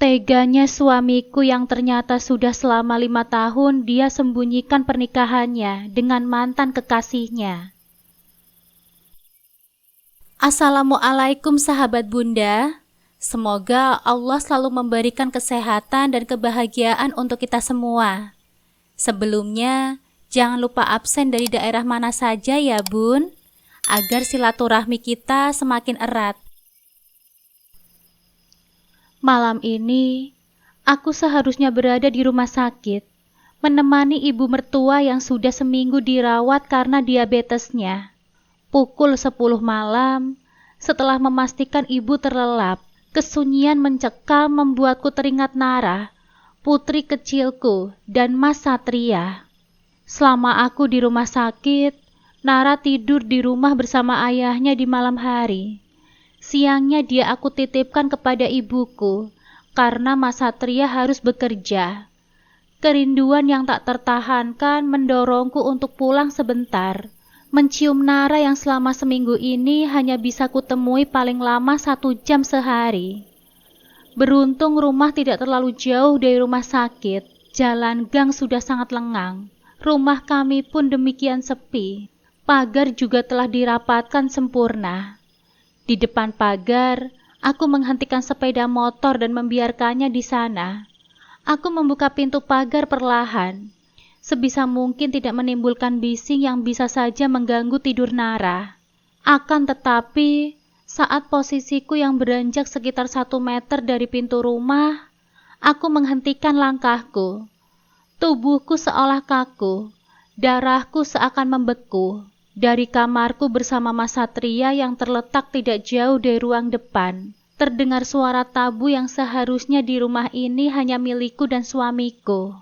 Teganya suamiku yang ternyata sudah selama 5 tahun dia sembunyikan pernikahannya dengan mantan kekasihnya. Assalamualaikum sahabat Bunda. Semoga Allah selalu memberikan kesehatan dan kebahagiaan untuk kita semua. Sebelumnya, jangan lupa absen dari daerah mana saja ya Bun, agar silaturahmi kita semakin erat. Malam ini, aku seharusnya berada di rumah sakit, menemani ibu mertua yang sudah seminggu dirawat karena diabetesnya. Pukul 10 malam, setelah memastikan ibu terlelap, kesunyian mencekam membuatku teringat Nara, putri kecilku, dan Mas Satria. Selama aku di rumah sakit, Nara tidur di rumah bersama ayahnya di malam hari. Siangnya dia aku titipkan kepada ibuku, karena Mas Satria harus bekerja. Kerinduan yang tak tertahankan mendorongku untuk pulang sebentar, mencium Nara yang selama seminggu ini hanya bisa kutemui paling lama 1 jam sehari. Beruntung rumah tidak terlalu jauh dari rumah sakit, jalan gang sudah sangat lengang. Rumah kami pun demikian sepi, pagar juga telah dirapatkan sempurna. Di depan pagar, aku menghentikan sepeda motor dan membiarkannya di sana. Aku membuka pintu pagar perlahan, sebisa mungkin tidak menimbulkan bising yang bisa saja mengganggu tidur Nara. Akan tetapi, saat posisiku yang beranjak sekitar 1 meter dari pintu rumah, aku menghentikan langkahku. Tubuhku seolah kaku, darahku seakan membeku. Dari kamarku bersama Mas Satria yang terletak tidak jauh dari ruang depan, terdengar suara tabu yang seharusnya di rumah ini hanya milikku dan suamiku.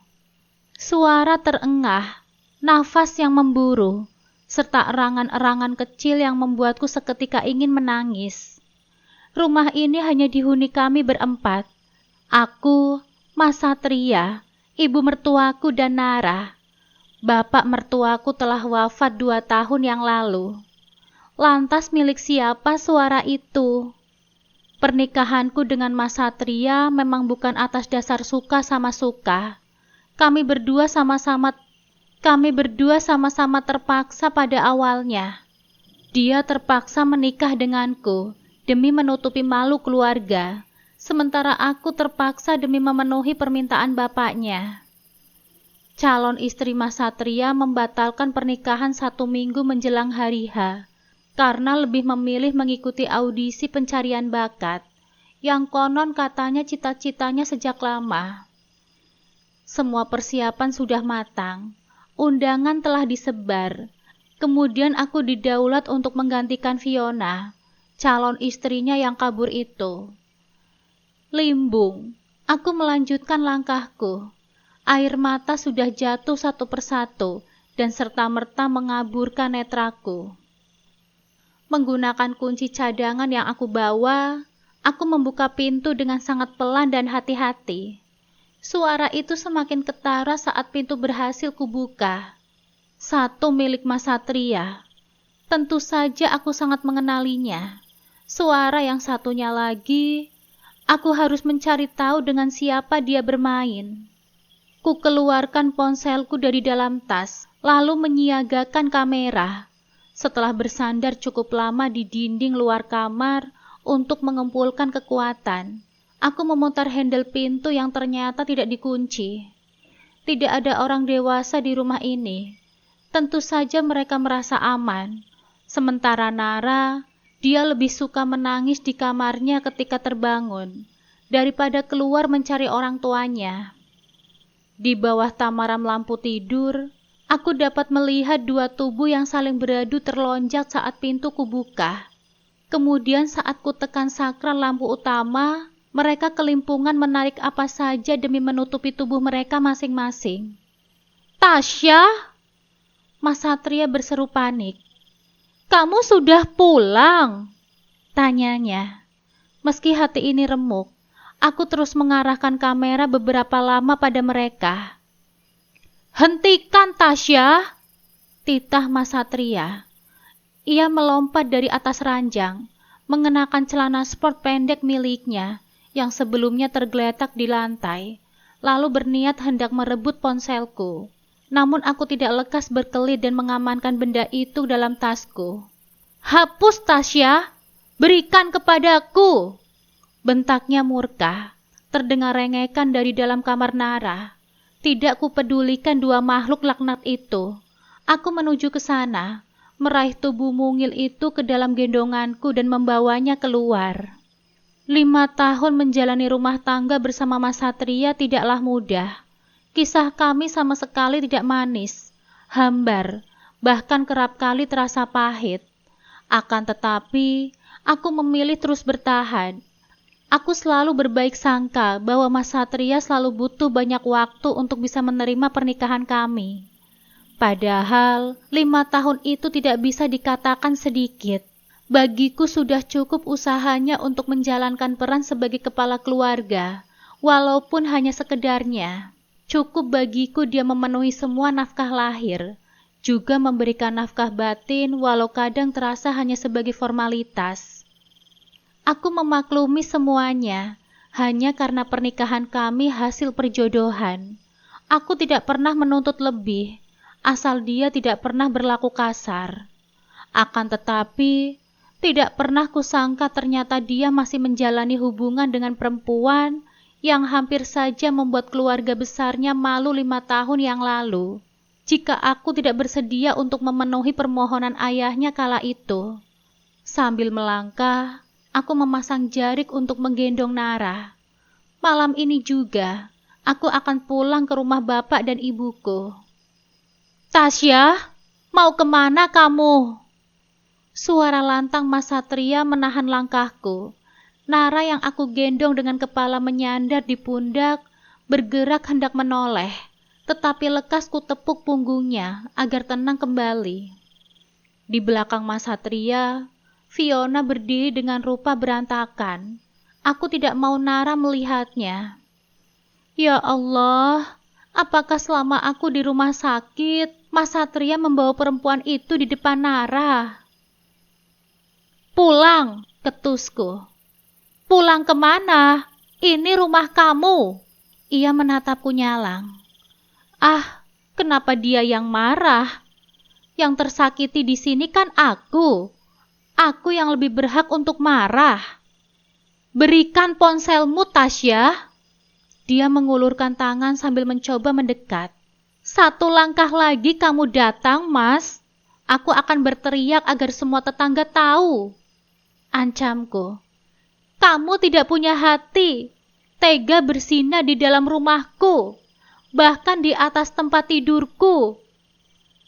Suara terengah, nafas yang memburu, serta erangan-erangan kecil yang membuatku seketika ingin menangis. Rumah ini hanya dihuni kami berempat. Aku, Mas Satria, ibu mertuaku dan Nara. Bapak mertuaku telah wafat 2 tahun yang lalu. Lantas milik siapa suara itu? Pernikahanku dengan Mas Satria memang bukan atas dasar suka sama suka. Kami berdua sama-sama terpaksa pada awalnya. Dia terpaksa menikah denganku demi menutupi malu keluarga, sementara aku terpaksa demi memenuhi permintaan bapaknya. Calon istri Mas Satria membatalkan pernikahan 1 minggu menjelang hari H, karena lebih memilih mengikuti audisi pencarian bakat, yang konon katanya cita-citanya sejak lama. Semua persiapan sudah matang, undangan telah disebar, kemudian aku didaulat untuk menggantikan Fiona, calon istrinya yang kabur itu. Limbung, aku melanjutkan langkahku. Air mata sudah jatuh satu persatu dan serta-merta mengaburkan netraku. Menggunakan kunci cadangan yang aku bawa, aku membuka pintu dengan sangat pelan dan hati-hati. Suara itu semakin ketara saat pintu berhasil kubuka. Satu milik Mas Satria. Tentu saja aku sangat mengenalinya. Suara yang satunya lagi, aku harus mencari tahu dengan siapa dia bermain. Ku keluarkan ponselku dari dalam tas, lalu menyiagakan kamera. Setelah bersandar cukup lama di dinding luar kamar untuk mengumpulkan kekuatan, aku memutar handle pintu yang ternyata tidak dikunci. Tidak ada orang dewasa di rumah ini. Tentu saja mereka merasa aman. Sementara Nara, dia lebih suka menangis di kamarnya ketika terbangun, daripada keluar mencari orang tuanya. Di bawah tamaram lampu tidur, aku dapat melihat 2 tubuh yang saling beradu terlonjak saat pintu kubuka. Kemudian saat ku tekan sakral lampu utama, mereka kelimpungan menarik apa saja demi menutupi tubuh mereka masing-masing. "Tasya!" Mas Satria berseru panik. "Kamu sudah pulang?" tanyanya. Meski hati ini remuk, aku terus mengarahkan kamera beberapa lama pada mereka. "Hentikan, Tasya!" titah Mas Satria. Ia melompat dari atas ranjang, mengenakan celana sport pendek miliknya yang sebelumnya tergeletak di lantai, lalu berniat hendak merebut ponselku. Namun aku tidak lekas berkelit dan mengamankan benda itu dalam tasku. "Hapus, Tasya! Berikan kepadaku!" bentaknya murka, terdengar rengekan dari dalam kamar Nara. Tidak kupedulikan dua makhluk laknat itu. Aku menuju ke sana, meraih tubuh mungil itu ke dalam gendonganku dan membawanya keluar. 5 tahun menjalani rumah tangga bersama Mas Satria tidaklah mudah. Kisah kami sama sekali tidak manis, hambar, bahkan kerap kali terasa pahit. Akan tetapi, aku memilih terus bertahan. Aku selalu berbaik sangka bahwa Mas Satria selalu butuh banyak waktu untuk bisa menerima pernikahan kami. Padahal 5 tahun itu tidak bisa dikatakan sedikit. Bagiku sudah cukup usahanya untuk menjalankan peran sebagai kepala keluarga, walaupun hanya sekedarnya. Cukup bagiku dia memenuhi semua nafkah lahir, juga memberikan nafkah batin walau kadang terasa hanya sebagai formalitas. Aku memaklumi semuanya, hanya karena pernikahan kami hasil perjodohan. Aku tidak pernah menuntut lebih, asal dia tidak pernah berlaku kasar. Akan tetapi, tidak pernah kusangka ternyata dia masih menjalani hubungan dengan perempuan yang hampir saja membuat keluarga besarnya malu 5 tahun yang lalu. Jika aku tidak bersedia untuk memenuhi permohonan ayahnya kala itu. Sambil melangkah, aku memasang jarik untuk menggendong Nara. Malam ini juga, aku akan pulang ke rumah bapak dan ibuku. "Tasya, mau kemana kamu?" Suara lantang Mas Satria menahan langkahku. Nara yang aku gendong dengan kepala menyandar di pundak, bergerak hendak menoleh, tetapi lekas ku tepuk punggungnya agar tenang kembali. Di belakang Mas Satria, Fiona berdiri dengan rupa berantakan. Aku tidak mau Nara melihatnya. Ya Allah, apakah selama aku di rumah sakit, Mas Satria membawa perempuan itu di depan Nara? "Pulang," ketusku. "Pulang kemana? Ini rumah kamu." Ia menatapku nyalang. Ah, kenapa dia yang marah? Yang tersakiti di sini kan aku. Aku yang lebih berhak untuk marah. "Berikan ponselmu, Tasya." Dia mengulurkan tangan sambil mencoba mendekat. "1 langkah lagi kamu datang, Mas. Aku akan berteriak agar semua tetangga tahu." Ancamku. "Kamu tidak punya hati, tega berzina di dalam rumahku, bahkan di atas tempat tidurku."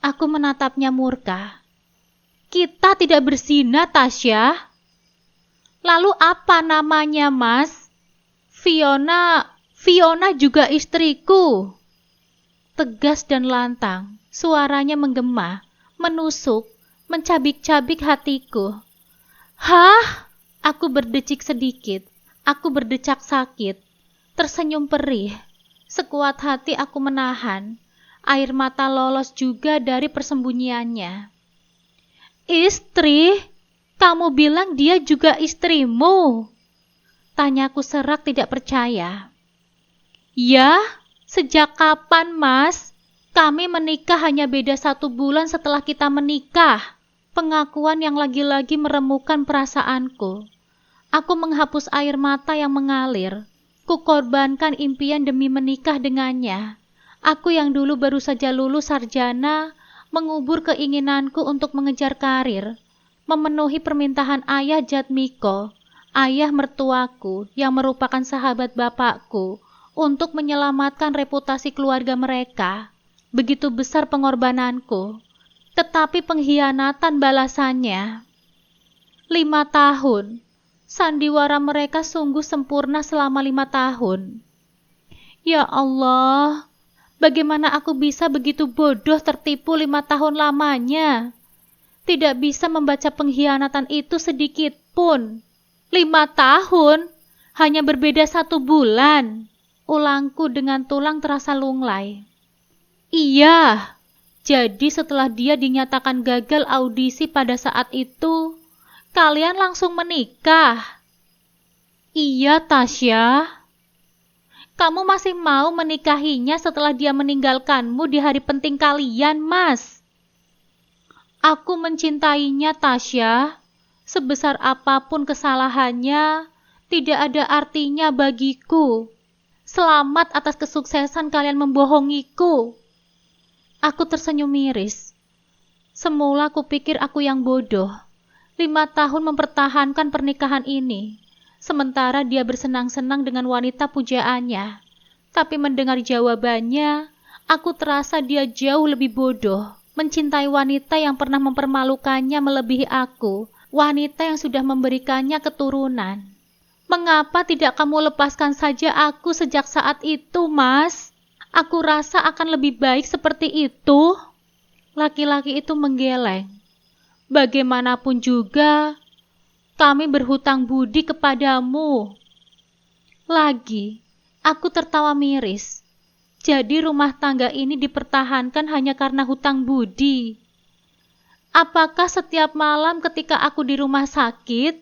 Aku menatapnya murka. "Kita tidak berzina, Tasya." "Lalu apa namanya, Mas?" Fiona juga istriku." Tegas dan lantang, suaranya menggema, menusuk, mencabik-cabik hatiku. "Hah?" Aku berdecik sedikit, aku berdecak sakit, tersenyum perih. Sekuat hati aku menahan, air mata lolos juga dari persembunyiannya. "Istri? Kamu bilang dia juga istrimu?" Tanyaku serak tidak percaya. "Ya, sejak kapan, Mas? Kami menikah hanya beda 1 bulan setelah kita menikah." Pengakuan yang lagi-lagi meremukan perasaanku. Aku menghapus air mata yang mengalir. Kukorbankan impian demi menikah dengannya. Aku yang dulu baru saja lulus sarjana, mengubur keinginanku untuk mengejar karir, memenuhi permintaan ayah Jatmiko, ayah mertuaku yang merupakan sahabat bapakku, untuk menyelamatkan reputasi keluarga mereka. Begitu besar pengorbananku. Tetapi pengkhianatan balasannya. 5 tahun. Sandiwara mereka sungguh sempurna selama 5 tahun. Ya Allah, bagaimana aku bisa begitu bodoh tertipu 5 tahun lamanya? Tidak bisa membaca pengkhianatan itu sedikit pun. 5 tahun, hanya berbeda 1 bulan. Ulangku dengan tulang terasa lunglai. Iya. Jadi setelah dia dinyatakan gagal audisi pada saat itu, kalian langsung menikah? Iya, Tasya. Kamu masih mau menikahinya setelah dia meninggalkanmu di hari penting kalian, Mas? Aku mencintainya, Tasya. Sebesar apapun kesalahannya, tidak ada artinya bagiku. Selamat atas kesuksesan kalian membohongiku. Aku tersenyum miris. Semula kupikir aku yang bodoh. 5 tahun mempertahankan pernikahan ini. Sementara dia bersenang-senang dengan wanita pujaannya. Tapi mendengar jawabannya, aku terasa dia jauh lebih bodoh. Mencintai wanita yang pernah mempermalukannya melebihi aku. Wanita yang sudah memberikannya keturunan. Mengapa tidak kamu lepaskan saja aku sejak saat itu, Mas? Aku rasa akan lebih baik seperti itu. Laki-laki itu menggeleng. Bagaimanapun juga, kami berhutang budi kepadamu. Lagi, aku tertawa miris. Jadi rumah tangga ini dipertahankan hanya karena hutang budi. Apakah setiap malam ketika aku di rumah sakit,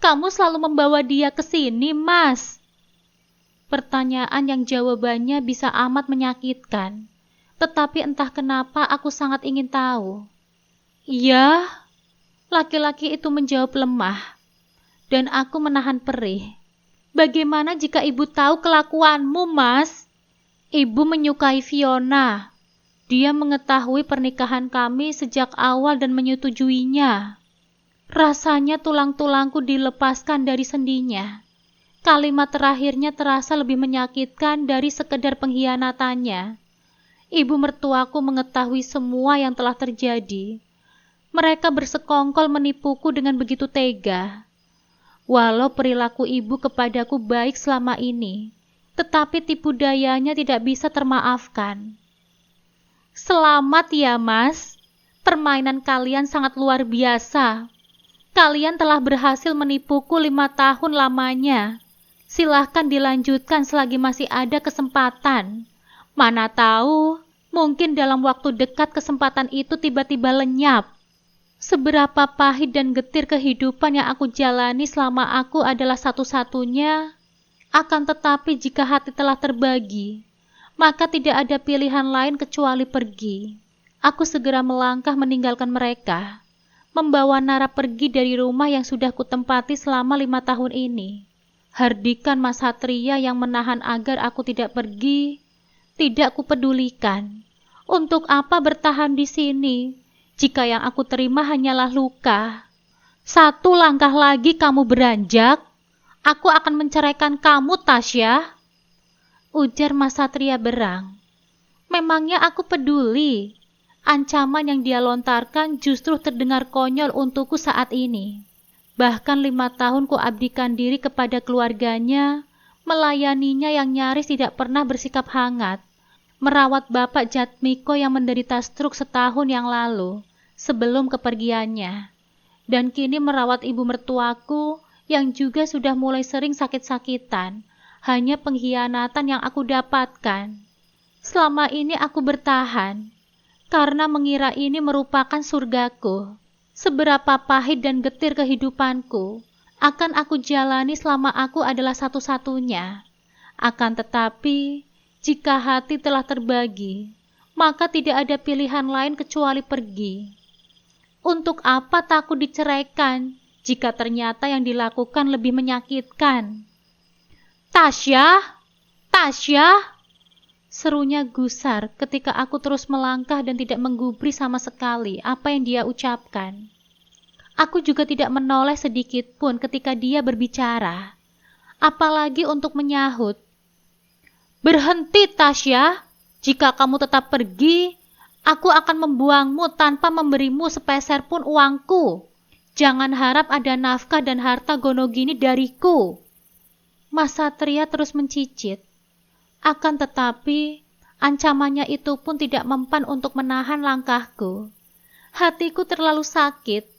kamu selalu membawa dia ke sini, Mas? Pertanyaan yang jawabannya bisa amat menyakitkan. Tetapi entah kenapa aku sangat ingin tahu. Iya, laki-laki itu menjawab lemah. Dan aku menahan perih. Bagaimana jika ibu tahu kelakuanmu, Mas? Ibu menyukai Fiona. Dia mengetahui pernikahan kami sejak awal dan menyetujuinya. Rasanya tulang-tulangku dilepaskan dari sendinya. Kalimat terakhirnya terasa lebih menyakitkan dari sekedar pengkhianatannya. Ibu mertuaku mengetahui semua yang telah terjadi. Mereka bersekongkol menipuku dengan begitu tega. Walau perilaku ibu kepadaku baik selama ini, tetapi tipu dayanya tidak bisa termaafkan. Selamat ya, Mas. Permainan kalian sangat luar biasa. Kalian telah berhasil menipuku 5 tahun lamanya. Silahkan dilanjutkan selagi masih ada kesempatan. Mana tahu, mungkin dalam waktu dekat kesempatan itu tiba-tiba lenyap. Seberapa pahit dan getir kehidupan yang aku jalani selama aku adalah satu-satunya. Akan tetapi jika hati telah terbagi, maka tidak ada pilihan lain kecuali pergi. Aku segera melangkah meninggalkan mereka, membawa Nara pergi dari rumah yang sudah kutempati selama 5 tahun ini. Hardikan Mas Satria yang menahan agar aku tidak pergi, tidak kupedulikan. Untuk apa bertahan di sini, jika yang aku terima hanyalah luka? 1 langkah lagi kamu beranjak, aku akan menceraikan kamu, Tasya. Ujar Mas Satria berang. Memangnya aku peduli? Ancaman yang dia lontarkan justru terdengar konyol untukku saat ini. Bahkan 5 tahun kuabdikan diri kepada keluarganya, melayaninya yang nyaris tidak pernah bersikap hangat, merawat Bapak Jatmiko yang menderita stroke setahun yang lalu, sebelum kepergiannya, dan kini merawat ibu mertuaku yang juga sudah mulai sering sakit-sakitan, hanya pengkhianatan yang aku dapatkan. Selama ini aku bertahan, karena mengira ini merupakan surgaku. Seberapa pahit dan getir kehidupanku, akan aku jalani selama aku adalah satu-satunya. Akan tetapi, jika hati telah terbagi, maka tidak ada pilihan lain kecuali pergi. Untuk apa takut diceraikan, jika ternyata yang dilakukan lebih menyakitkan? Tasya! Tasya! Serunya gusar ketika aku terus melangkah dan tidak menggubris sama sekali apa yang dia ucapkan. Aku juga tidak menoleh sedikit pun ketika dia berbicara, apalagi untuk menyahut. Berhenti, Tasya. Jika kamu tetap pergi, aku akan membuangmu tanpa memberimu sepeser pun uangku. Jangan harap ada nafkah dan harta gonogini dariku. Mas Satria terus mencicit. Akan tetapi, ancamannya itu pun tidak mempan untuk menahan langkahku. Hatiku terlalu sakit.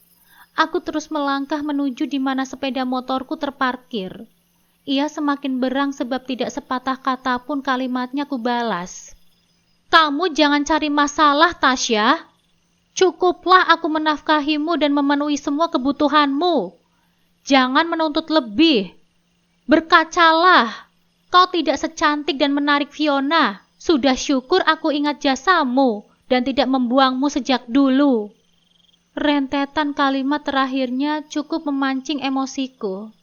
Aku terus melangkah menuju di mana sepeda motorku terparkir. Ia semakin berang sebab tidak sepatah kata pun kalimatnya kubalas. Kamu jangan cari masalah, Tasya. Cukuplah aku menafkahimu dan memenuhi semua kebutuhanmu. Jangan menuntut lebih. Berkacalah, kau tidak secantik dan menarik Fiona. Sudah syukur aku ingat jasamu dan tidak membuangmu sejak dulu. Rentetan kalimat terakhirnya cukup memancing emosiku.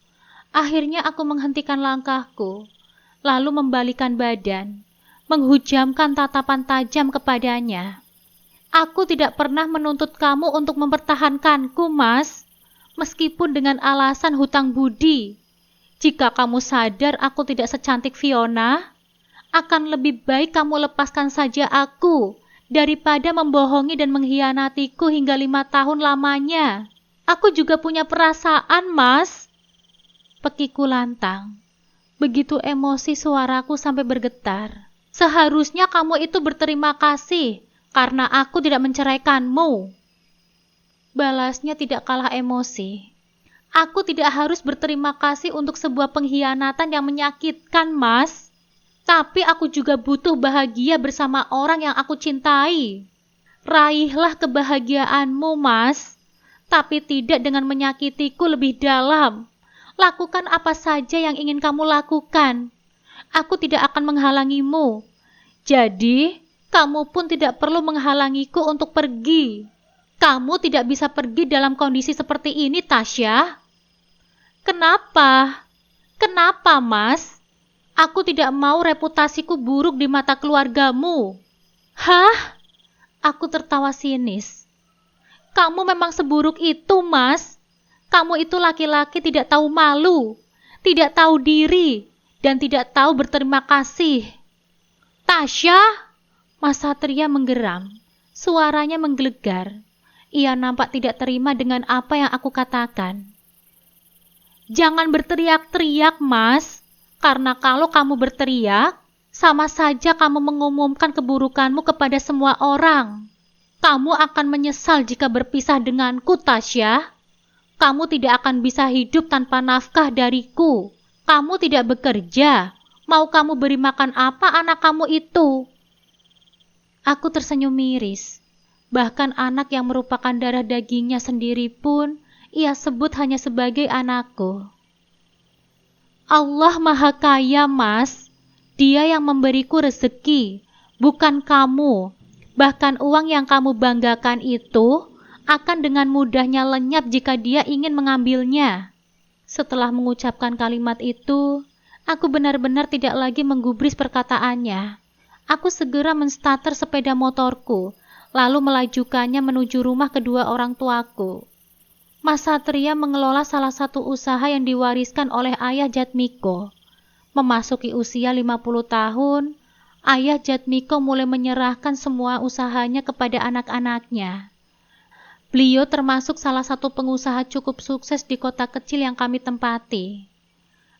Akhirnya aku menghentikan langkahku, lalu membalikan badan, menghujamkan tatapan tajam kepadanya. Aku tidak pernah menuntut kamu untuk mempertahankanku, Mas, meskipun dengan alasan hutang budi. Jika kamu sadar aku tidak secantik Fiona, akan lebih baik kamu lepaskan saja aku daripada membohongi dan mengkhianatiku hingga 5 tahun lamanya. Aku juga punya perasaan, Mas. Pekiku lantang. Begitu emosi suaraku sampai bergetar. Seharusnya kamu itu berterima kasih karena aku tidak menceraikanmu. Balasnya tidak kalah emosi. Aku tidak harus berterima kasih untuk sebuah pengkhianatan yang menyakitkan, Mas. Tapi aku juga butuh bahagia bersama orang yang aku cintai. Raihlah kebahagiaanmu, Mas. Tapi tidak dengan menyakitiku lebih dalam. Lakukan apa saja yang ingin kamu lakukan. Aku tidak akan menghalangimu. Jadi, kamu pun tidak perlu menghalangiku untuk pergi. Kamu tidak bisa pergi dalam kondisi seperti ini, Tasya. Kenapa? Kenapa, Mas? Aku tidak mau reputasiku buruk di mata keluargamu. Hah? Aku tertawa sinis. Kamu memang seburuk itu, Mas. Kamu itu laki-laki tidak tahu malu, tidak tahu diri, dan tidak tahu berterima kasih. Tasya? Mas Satria menggeram. Suaranya menggelegar. Ia nampak tidak terima dengan apa yang aku katakan. Jangan berteriak-teriak, Mas. Karena kalau kamu berteriak, sama saja kamu mengumumkan keburukanmu kepada semua orang. Kamu akan menyesal jika berpisah denganku, Tasya. Kamu tidak akan bisa hidup tanpa nafkah dariku. Kamu tidak bekerja. Mau kamu beri makan apa anak kamu itu? Aku tersenyum miris. Bahkan anak yang merupakan darah dagingnya sendiri pun ia sebut hanya sebagai anakku. Allah Maha Kaya, Mas. Dia yang memberiku rezeki, bukan kamu. Bahkan uang yang kamu banggakan itu akan dengan mudahnya lenyap jika dia ingin mengambilnya. Setelah mengucapkan kalimat itu, aku benar-benar tidak lagi menggubris perkataannya. Aku segera menstarter sepeda motorku, lalu melajukannya menuju rumah kedua orang tuaku. Mas Satria mengelola salah satu usaha yang diwariskan oleh ayah Jatmiko. Memasuki usia 50 tahun, ayah Jatmiko mulai menyerahkan semua usahanya kepada anak-anaknya. Beliau termasuk salah satu pengusaha cukup sukses di kota kecil yang kami tempati.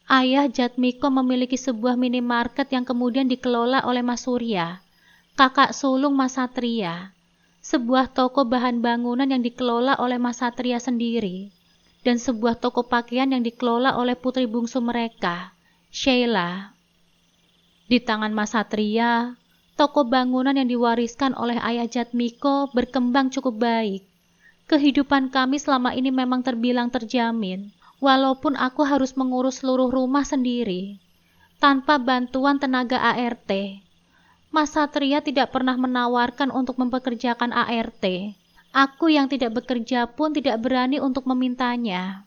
Ayah Jatmiko memiliki sebuah minimarket yang kemudian dikelola oleh Mas Surya, kakak sulung Mas Satria. Sebuah toko bahan bangunan yang dikelola oleh Mas Satria sendiri, dan sebuah toko pakaian yang dikelola oleh putri bungsu mereka, Sheila. Di tangan Mas Satria, toko bangunan yang diwariskan oleh ayah Jatmiko berkembang cukup baik. Kehidupan kami selama ini memang terbilang terjamin, walaupun aku harus mengurus seluruh rumah sendiri, tanpa bantuan tenaga ART. Mas Satria tidak pernah menawarkan untuk mempekerjakan ART. Aku yang tidak bekerja pun tidak berani untuk memintanya.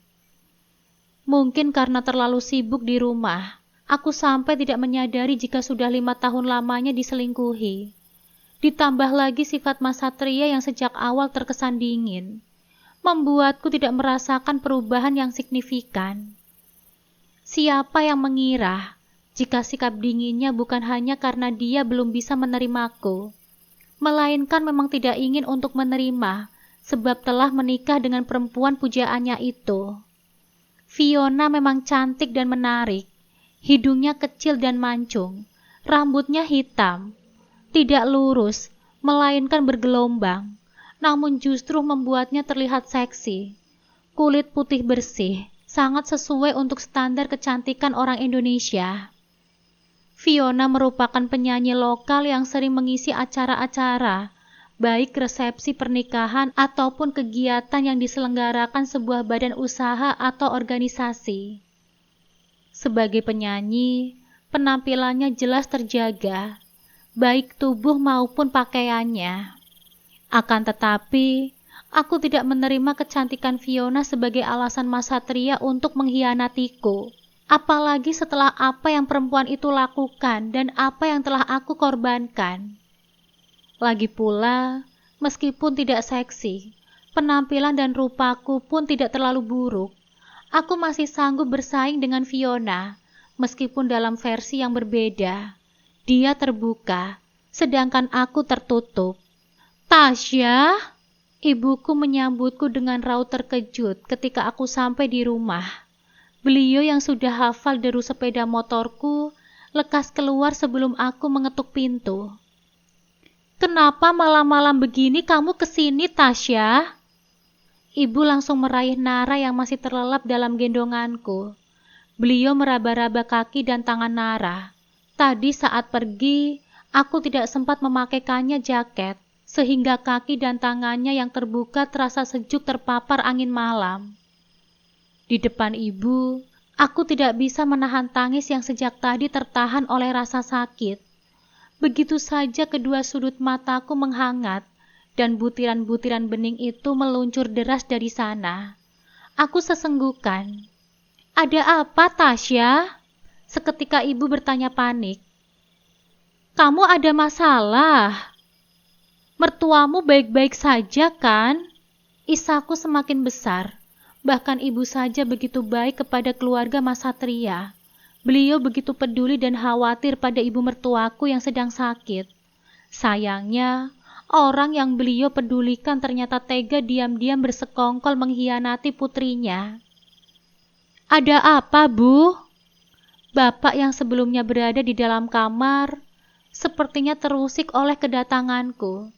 Mungkin karena terlalu sibuk di rumah, aku sampai tidak menyadari jika sudah 5 tahun lamanya diselingkuhi. Ditambah lagi sifat Mas Satria yang sejak awal terkesan dingin, membuatku tidak merasakan perubahan yang signifikan. Siapa yang mengira jika sikap dinginnya bukan hanya karena dia belum bisa menerimaku, melainkan memang tidak ingin untuk menerima sebab telah menikah dengan perempuan pujaannya itu. Fiona memang cantik dan menarik, hidungnya kecil dan mancung, rambutnya hitam, tidak lurus, melainkan bergelombang, namun justru membuatnya terlihat seksi. Kulit putih bersih, sangat sesuai untuk standar kecantikan orang Indonesia. Fiona merupakan penyanyi lokal yang sering mengisi acara-acara, baik resepsi pernikahan ataupun kegiatan yang diselenggarakan sebuah badan usaha atau organisasi. Sebagai penyanyi, penampilannya jelas terjaga, baik tubuh maupun pakaiannya. Akan tetapi, aku tidak menerima kecantikan Fiona sebagai alasan Mas Satria untuk mengkhianatiku. Apalagi setelah apa yang perempuan itu lakukan dan apa yang telah aku korbankan. Lagi pula, meskipun tidak seksi, penampilan dan rupaku pun tidak terlalu buruk. Aku masih sanggup bersaing dengan Fiona, meskipun dalam versi yang berbeda. Dia terbuka, sedangkan aku tertutup. Tasya, ibuku menyambutku dengan raut terkejut ketika aku sampai di rumah. Beliau yang sudah hafal deru sepeda motorku, lekas keluar sebelum aku mengetuk pintu. Kenapa malam-malam begini kamu kesini, Tasya? Ibu langsung meraih Nara yang masih terlelap dalam gendonganku. Beliau meraba-raba kaki dan tangan Nara. Tadi saat pergi, aku tidak sempat memakaikannya jaket, sehingga kaki dan tangannya yang terbuka terasa sejuk terpapar angin malam. Di depan ibu, aku tidak bisa menahan tangis yang sejak tadi tertahan oleh rasa sakit. Begitu saja kedua sudut mataku menghangat, dan butiran-butiran bening itu meluncur deras dari sana. Aku sesenggukan. Ada apa, Tasya? Seketika ibu bertanya panik. Kamu ada masalah? Mertuamu baik-baik saja kan? Isaku semakin besar. Bahkan ibu saja begitu baik kepada keluarga Mas Satria. Beliau begitu peduli dan khawatir pada ibu mertuaku yang sedang sakit. Sayangnya, orang yang beliau pedulikan ternyata tega diam-diam bersekongkol mengkhianati putrinya. Ada apa, Bu? Bapak yang sebelumnya berada di dalam kamar, sepertinya terusik oleh kedatanganku.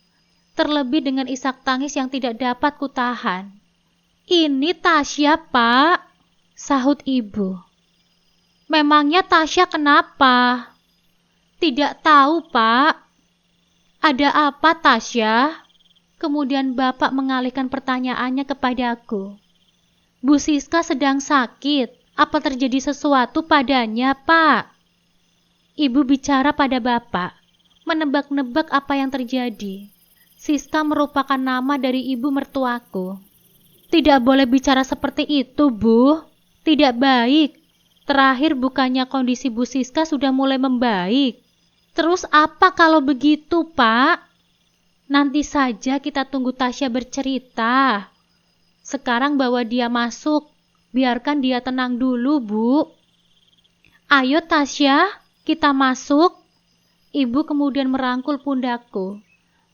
Terlebih dengan isak tangis yang tidak dapat kutahan. Ini Tasya, Pak, sahut ibu. Memangnya Tasya kenapa? Tidak tahu, Pak. Ada apa, Tasya? Kemudian bapak mengalihkan pertanyaannya kepadaku. Bu Siska sedang sakit. Apa terjadi sesuatu padanya, Pak? Ibu bicara pada bapak, menebak-nebak apa yang terjadi. Siska merupakan nama dari ibu mertuaku. Tidak boleh bicara seperti itu, Bu. Tidak baik. Terakhir bukannya kondisi Bu Siska sudah mulai membaik. Terus apa kalau begitu, Pak? Nanti saja kita tunggu Tasya bercerita. Sekarang bawa dia masuk. Biarkan dia tenang dulu, Bu. Ayo Tasya, kita masuk. Ibu kemudian merangkul pundakku,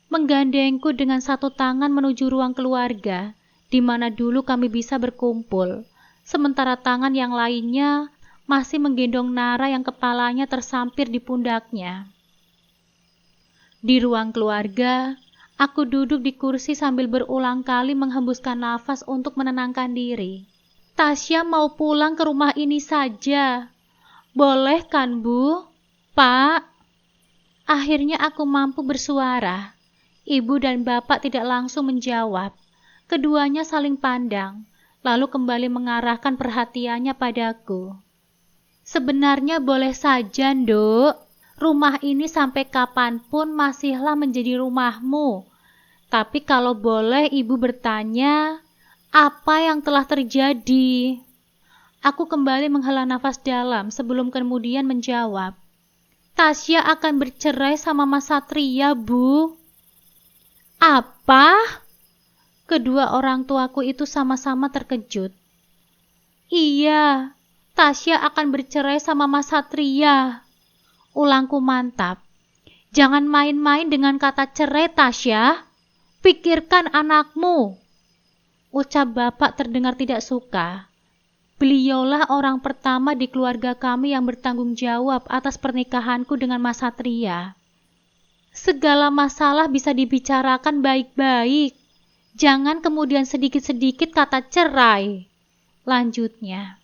menggandengku dengan satu tangan menuju ruang keluarga, di mana dulu kami bisa berkumpul. Sementara tangan yang lainnya masih menggendong Nara yang kepalanya tersampir di pundaknya. Di ruang keluarga, aku duduk di kursi sambil berulang kali menghembuskan nafas untuk menenangkan diri. Tasya mau pulang ke rumah ini saja. Boleh kan, Bu? Pak? Akhirnya aku mampu bersuara. Ibu dan bapak tidak langsung menjawab. Keduanya saling pandang, lalu kembali mengarahkan perhatiannya padaku. Sebenarnya boleh saja, Nduk. Rumah ini sampai kapanpun masihlah menjadi rumahmu. Tapi kalau boleh ibu bertanya, apa yang telah terjadi? Aku kembali menghela nafas dalam sebelum kemudian menjawab. Tasya akan bercerai sama Mas Satria, Bu. Apa? Kedua orang tuaku itu sama-sama terkejut. Iya, Tasya akan bercerai sama Mas Satria. Ulangku mantap. Jangan main-main dengan kata cerai, Tasya. Pikirkan anakmu. Ucap bapak terdengar tidak suka. Beliaulah orang pertama di keluarga kami yang bertanggung jawab atas pernikahanku dengan Mas Satria. Segala masalah bisa dibicarakan baik-baik. Jangan kemudian sedikit-sedikit kata cerai. Lanjutnya.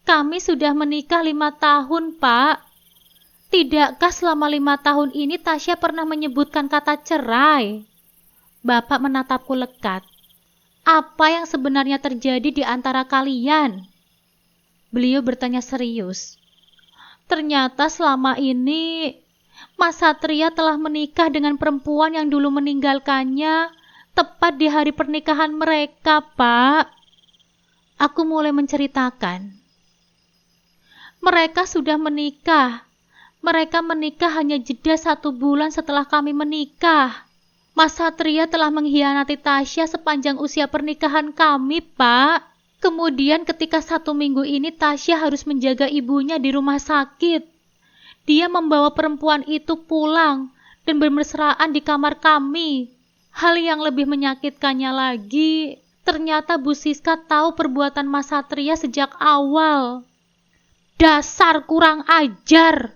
Kami sudah menikah 5 tahun, Pak. Tidakkah selama 5 tahun ini Tasya pernah menyebutkan kata cerai? Bapak menatapku lekat. Apa yang sebenarnya terjadi di antara kalian? Beliau bertanya serius. Ternyata selama ini Mas Satria telah menikah dengan perempuan yang dulu meninggalkannya tepat di hari pernikahan mereka, Pak. Aku mulai menceritakan. Mereka sudah menikah. Mereka menikah hanya jeda 1 bulan setelah kami menikah. Mas Satria telah mengkhianati Tasya sepanjang usia pernikahan kami, Pak. Kemudian ketika 1 minggu ini Tasya harus menjaga ibunya di rumah sakit. Dia membawa perempuan itu pulang dan bermesraan di kamar kami. Hal yang lebih menyakitkannya lagi, ternyata Bu Siska tahu perbuatan Mas Satria sejak awal. Dasar kurang ajar!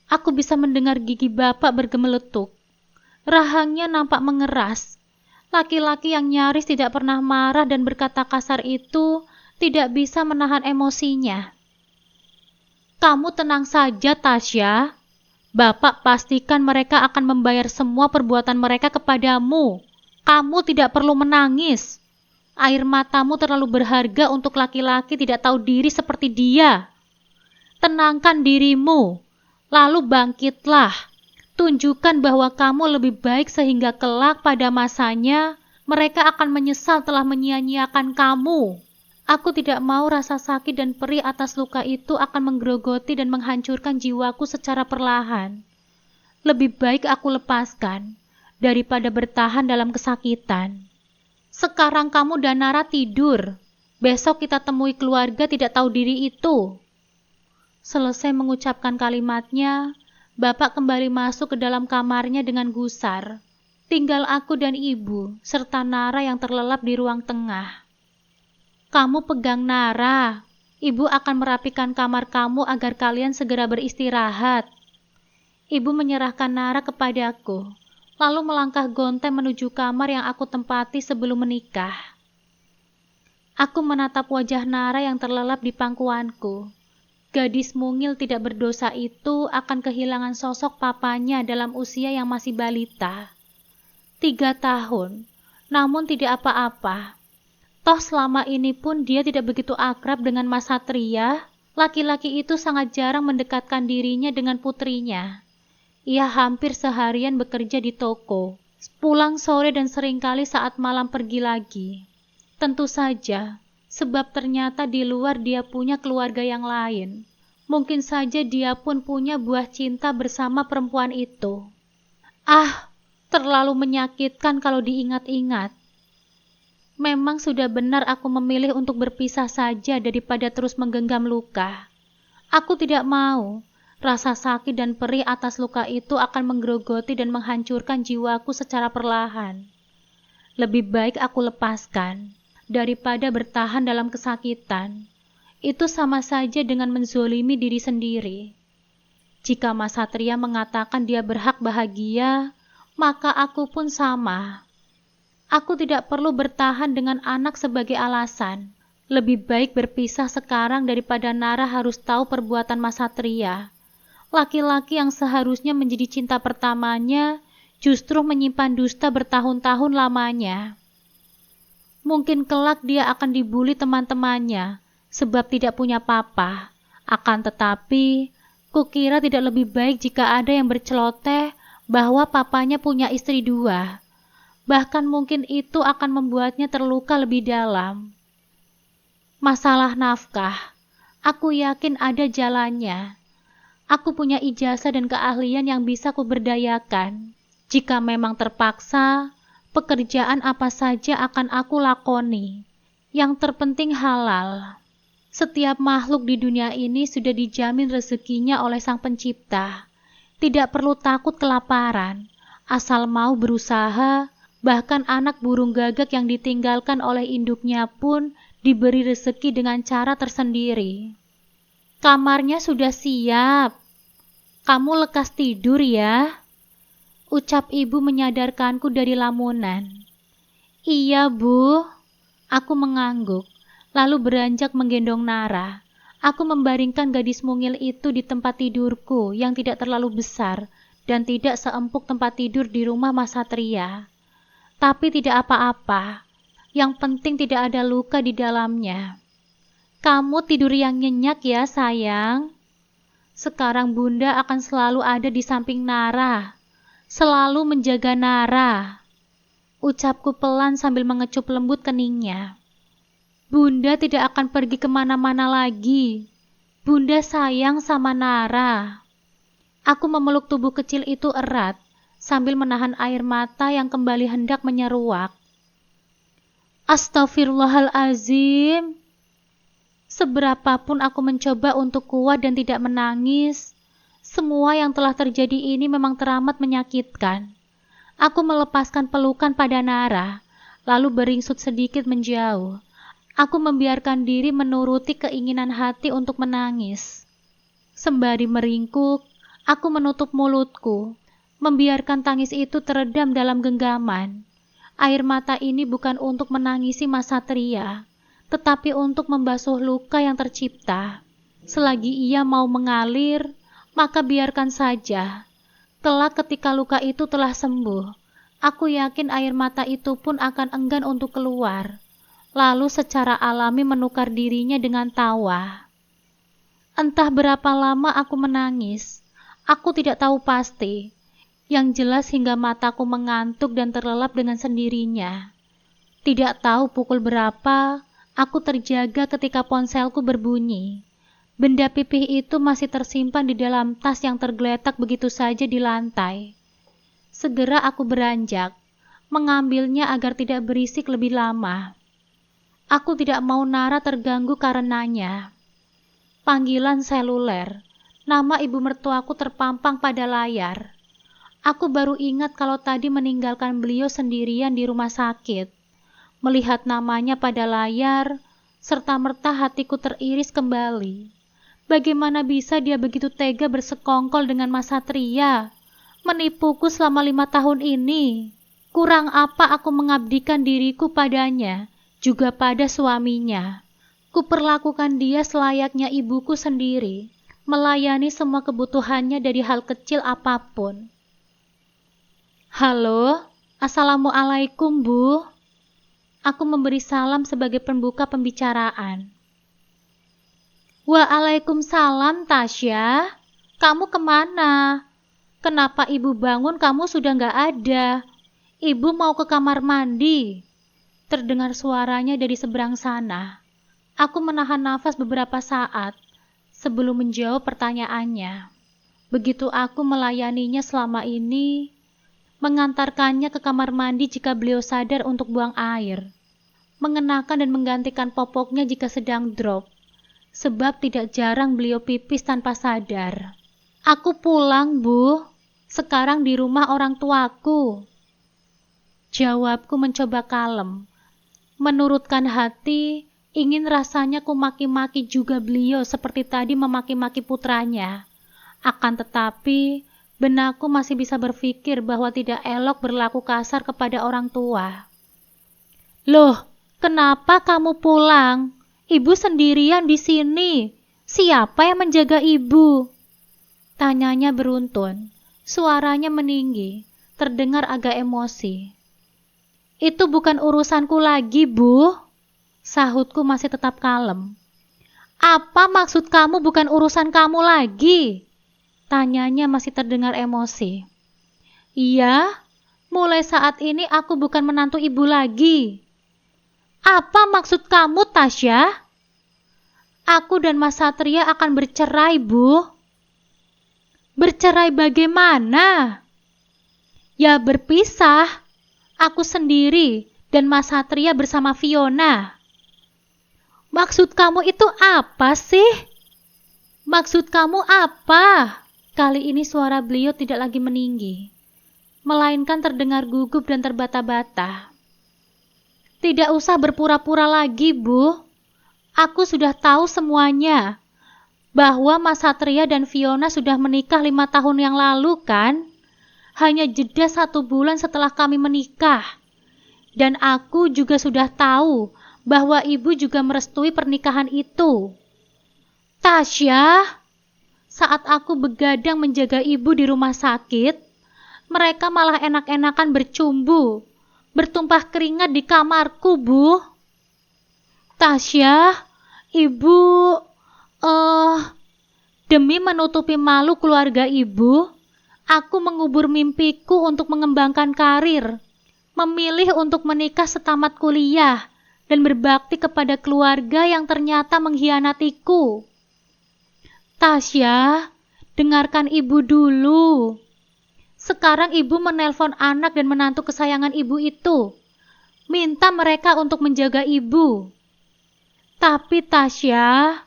Aku bisa mendengar gigi bapak bergemeletuk. Rahangnya nampak mengeras. Laki-laki yang nyaris tidak pernah marah dan berkata kasar itu tidak bisa menahan emosinya. Kamu tenang saja, Tasya. Bapak pastikan mereka akan membayar semua perbuatan mereka kepadamu. Kamu tidak perlu menangis. Air matamu terlalu berharga untuk laki-laki tidak tahu diri seperti dia. Tenangkan dirimu, lalu bangkitlah. Tunjukkan bahwa kamu lebih baik sehingga kelak pada masanya mereka akan menyesal telah menyia-nyiakan kamu. Aku tidak mau rasa sakit dan perih atas luka itu akan menggerogoti dan menghancurkan jiwaku secara perlahan. Lebih baik aku lepaskan daripada bertahan dalam kesakitan. Sekarang kamu dan Nara tidur. Besok kita temui keluarga tidak tahu diri itu. Selesai mengucapkan kalimatnya, Bapak kembali masuk ke dalam kamarnya dengan gusar. Tinggal aku dan ibu, serta Nara yang terlelap di ruang tengah. Kamu pegang Nara. Ibu akan merapikan kamar kamu agar kalian segera beristirahat. Ibu menyerahkan Nara kepadaku, lalu melangkah gonteng menuju kamar yang aku tempati sebelum menikah. Aku menatap wajah Nara yang terlelap di pangkuanku. Gadis mungil tidak berdosa itu akan kehilangan sosok papanya dalam usia yang masih balita. 3 tahun, namun tidak apa-apa. Toh selama ini pun dia tidak begitu akrab dengan Mas Satria. Laki-laki itu sangat jarang mendekatkan dirinya dengan putrinya. Ia hampir seharian bekerja di toko, pulang sore dan seringkali saat malam pergi lagi. Tentu saja, sebab ternyata di luar dia punya keluarga yang lain. Mungkin saja dia pun punya buah cinta bersama perempuan itu. Ah, terlalu menyakitkan kalau diingat-ingat. Memang sudah benar aku memilih untuk berpisah saja daripada terus menggenggam luka. Aku tidak mau. Rasa sakit dan perih atas luka itu akan menggerogoti dan menghancurkan jiwaku secara perlahan. Lebih baik aku lepaskan daripada bertahan dalam kesakitan. Itu sama saja dengan menzolimi diri sendiri. Jika Mas Satria mengatakan dia berhak bahagia, maka aku pun sama. Aku tidak perlu bertahan dengan anak sebagai alasan. Lebih baik berpisah sekarang daripada Nara harus tahu perbuatan Mas Satria. Laki-laki yang seharusnya menjadi cinta pertamanya justru menyimpan dusta bertahun-tahun lamanya. Mungkin kelak dia akan dibully teman-temannya sebab tidak punya papa. Akan tetapi, kukira tidak lebih baik jika ada yang berceloteh bahwa papanya punya istri 2. Bahkan mungkin itu akan membuatnya terluka lebih dalam. Masalah nafkah, aku yakin ada jalannya. Aku punya ijazah dan keahlian yang bisa kuberdayakan. Jika memang terpaksa, pekerjaan apa saja akan aku lakoni. Yang terpenting halal. Setiap makhluk di dunia ini sudah dijamin rezekinya oleh Sang Pencipta. Tidak perlu takut kelaparan, asal mau berusaha. Bahkan anak burung gagak yang ditinggalkan oleh induknya pun diberi rezeki dengan cara tersendiri. Kamarnya sudah siap. Kamu lekas tidur ya, ucap ibu menyadarkanku dari lamunan. Iya, Bu. Aku mengangguk, lalu beranjak menggendong Nara. Aku membaringkan gadis mungil itu di tempat tidurku yang tidak terlalu besar dan tidak seempuk tempat tidur di rumah Mas Satria. Tapi tidak apa-apa, yang penting tidak ada luka di dalamnya. Kamu tidur yang nyenyak ya, sayang. Sekarang Bunda akan selalu ada di samping Nara, selalu menjaga Nara. Ucapku pelan sambil mengecup lembut keningnya. Bunda tidak akan pergi kemana-mana lagi. Bunda sayang sama Nara. Aku memeluk tubuh kecil itu erat, sambil menahan air mata yang kembali hendak menyeruak. Astaghfirullahalazim. Seberapapun aku mencoba untuk kuat dan tidak menangis, semua yang telah terjadi ini memang teramat menyakitkan. Aku melepaskan pelukan pada Nara, lalu beringsut sedikit menjauh. Aku membiarkan diri menuruti keinginan hati untuk menangis. Sembari meringkuk, aku menutup mulutku, membiarkan tangis itu teredam dalam genggaman. Air mata ini bukan untuk menangisi Mas Satria, tetapi untuk membasuh luka yang tercipta. Selagi ia mau mengalir, maka biarkan saja. Kelak ketika luka itu telah sembuh, aku yakin air mata itu pun akan enggan untuk keluar, lalu secara alami menukar dirinya dengan tawa. Entah berapa lama aku menangis, aku tidak tahu pasti. Yang jelas hingga mataku mengantuk dan terlelap dengan sendirinya. Tidak tahu pukul berapa, aku terjaga ketika ponselku berbunyi. Benda pipih itu masih tersimpan di dalam tas yang tergeletak begitu saja di lantai. Segera aku beranjak, mengambilnya agar tidak berisik lebih lama. Aku tidak mau Nara terganggu karenanya. Panggilan seluler, nama ibu mertuaku terpampang pada layar. Aku baru ingat kalau tadi meninggalkan beliau sendirian di rumah sakit. Melihat namanya pada layar, serta-merta hatiku teriris kembali. Bagaimana bisa dia begitu tega bersekongkol dengan Mas Satria, menipuku selama 5 tahun ini? Kurang apa aku mengabdikan diriku padanya, juga pada suaminya. Kuperlakukan dia selayaknya ibuku sendiri, melayani semua kebutuhannya dari hal kecil apapun. Halo, Assalamualaikum Bu. Aku memberi salam sebagai pembuka pembicaraan. Waalaikumsalam Tasya. Kamu kemana? Kenapa ibu bangun kamu sudah nggak ada? Ibu mau ke kamar mandi. Terdengar suaranya dari seberang sana. Aku menahan nafas beberapa saat sebelum menjawab pertanyaannya. Begitu aku melayaninya selama ini, mengantarkannya ke kamar mandi jika beliau sadar untuk buang air, mengenakan dan menggantikan popoknya jika sedang drop, sebab tidak jarang beliau pipis tanpa sadar. Aku pulang, Bu. Sekarang di rumah orang tuaku. Jawabku mencoba kalem. Menurutkan hati, ingin rasanya ku maki-maki juga beliau seperti tadi memaki-maki putranya. Akan tetapi, benakku masih bisa berpikir bahwa tidak elok berlaku kasar kepada orang tua. Loh, kenapa kamu pulang? Ibu sendirian di sini. Siapa yang menjaga ibu? Tanyanya beruntun. Suaranya meninggi, terdengar agak emosi. Itu bukan urusanku lagi, Bu. Sahutku masih tetap kalem. Apa maksud kamu bukan urusan kamu lagi? Tanyanya masih terdengar emosi. Iya, mulai saat ini aku bukan menantu ibu lagi. Apa maksud kamu, Tasya? Aku dan Mas Satria akan bercerai, Bu. Bercerai bagaimana? Ya berpisah. Aku sendiri dan Mas Satria bersama Fiona. Maksud kamu itu apa sih? Maksud kamu apa? Kali ini suara beliau tidak lagi meninggi, melainkan terdengar gugup dan terbata-bata. Tidak usah berpura-pura lagi, Bu. Aku sudah tahu semuanya. Bahwa Mas Satria dan Fiona sudah menikah 5 tahun yang lalu, kan? Hanya jeda 1 bulan setelah kami menikah. Dan aku juga sudah tahu bahwa ibu juga merestui pernikahan itu. Tasya, saat aku begadang menjaga ibu di rumah sakit, mereka malah enak-enakan bercumbu, bertumpah keringat di kamarku, Bu. Tasya, Ibu, eh, demi menutupi malu keluarga ibu, aku mengubur mimpiku untuk mengembangkan karir, memilih untuk menikah setamat kuliah, dan berbakti kepada keluarga yang ternyata mengkhianatiku. Tasya, dengarkan ibu dulu. Sekarang ibu menelpon anak dan menantu kesayangan ibu itu. Minta mereka untuk menjaga ibu. Tapi Tasya,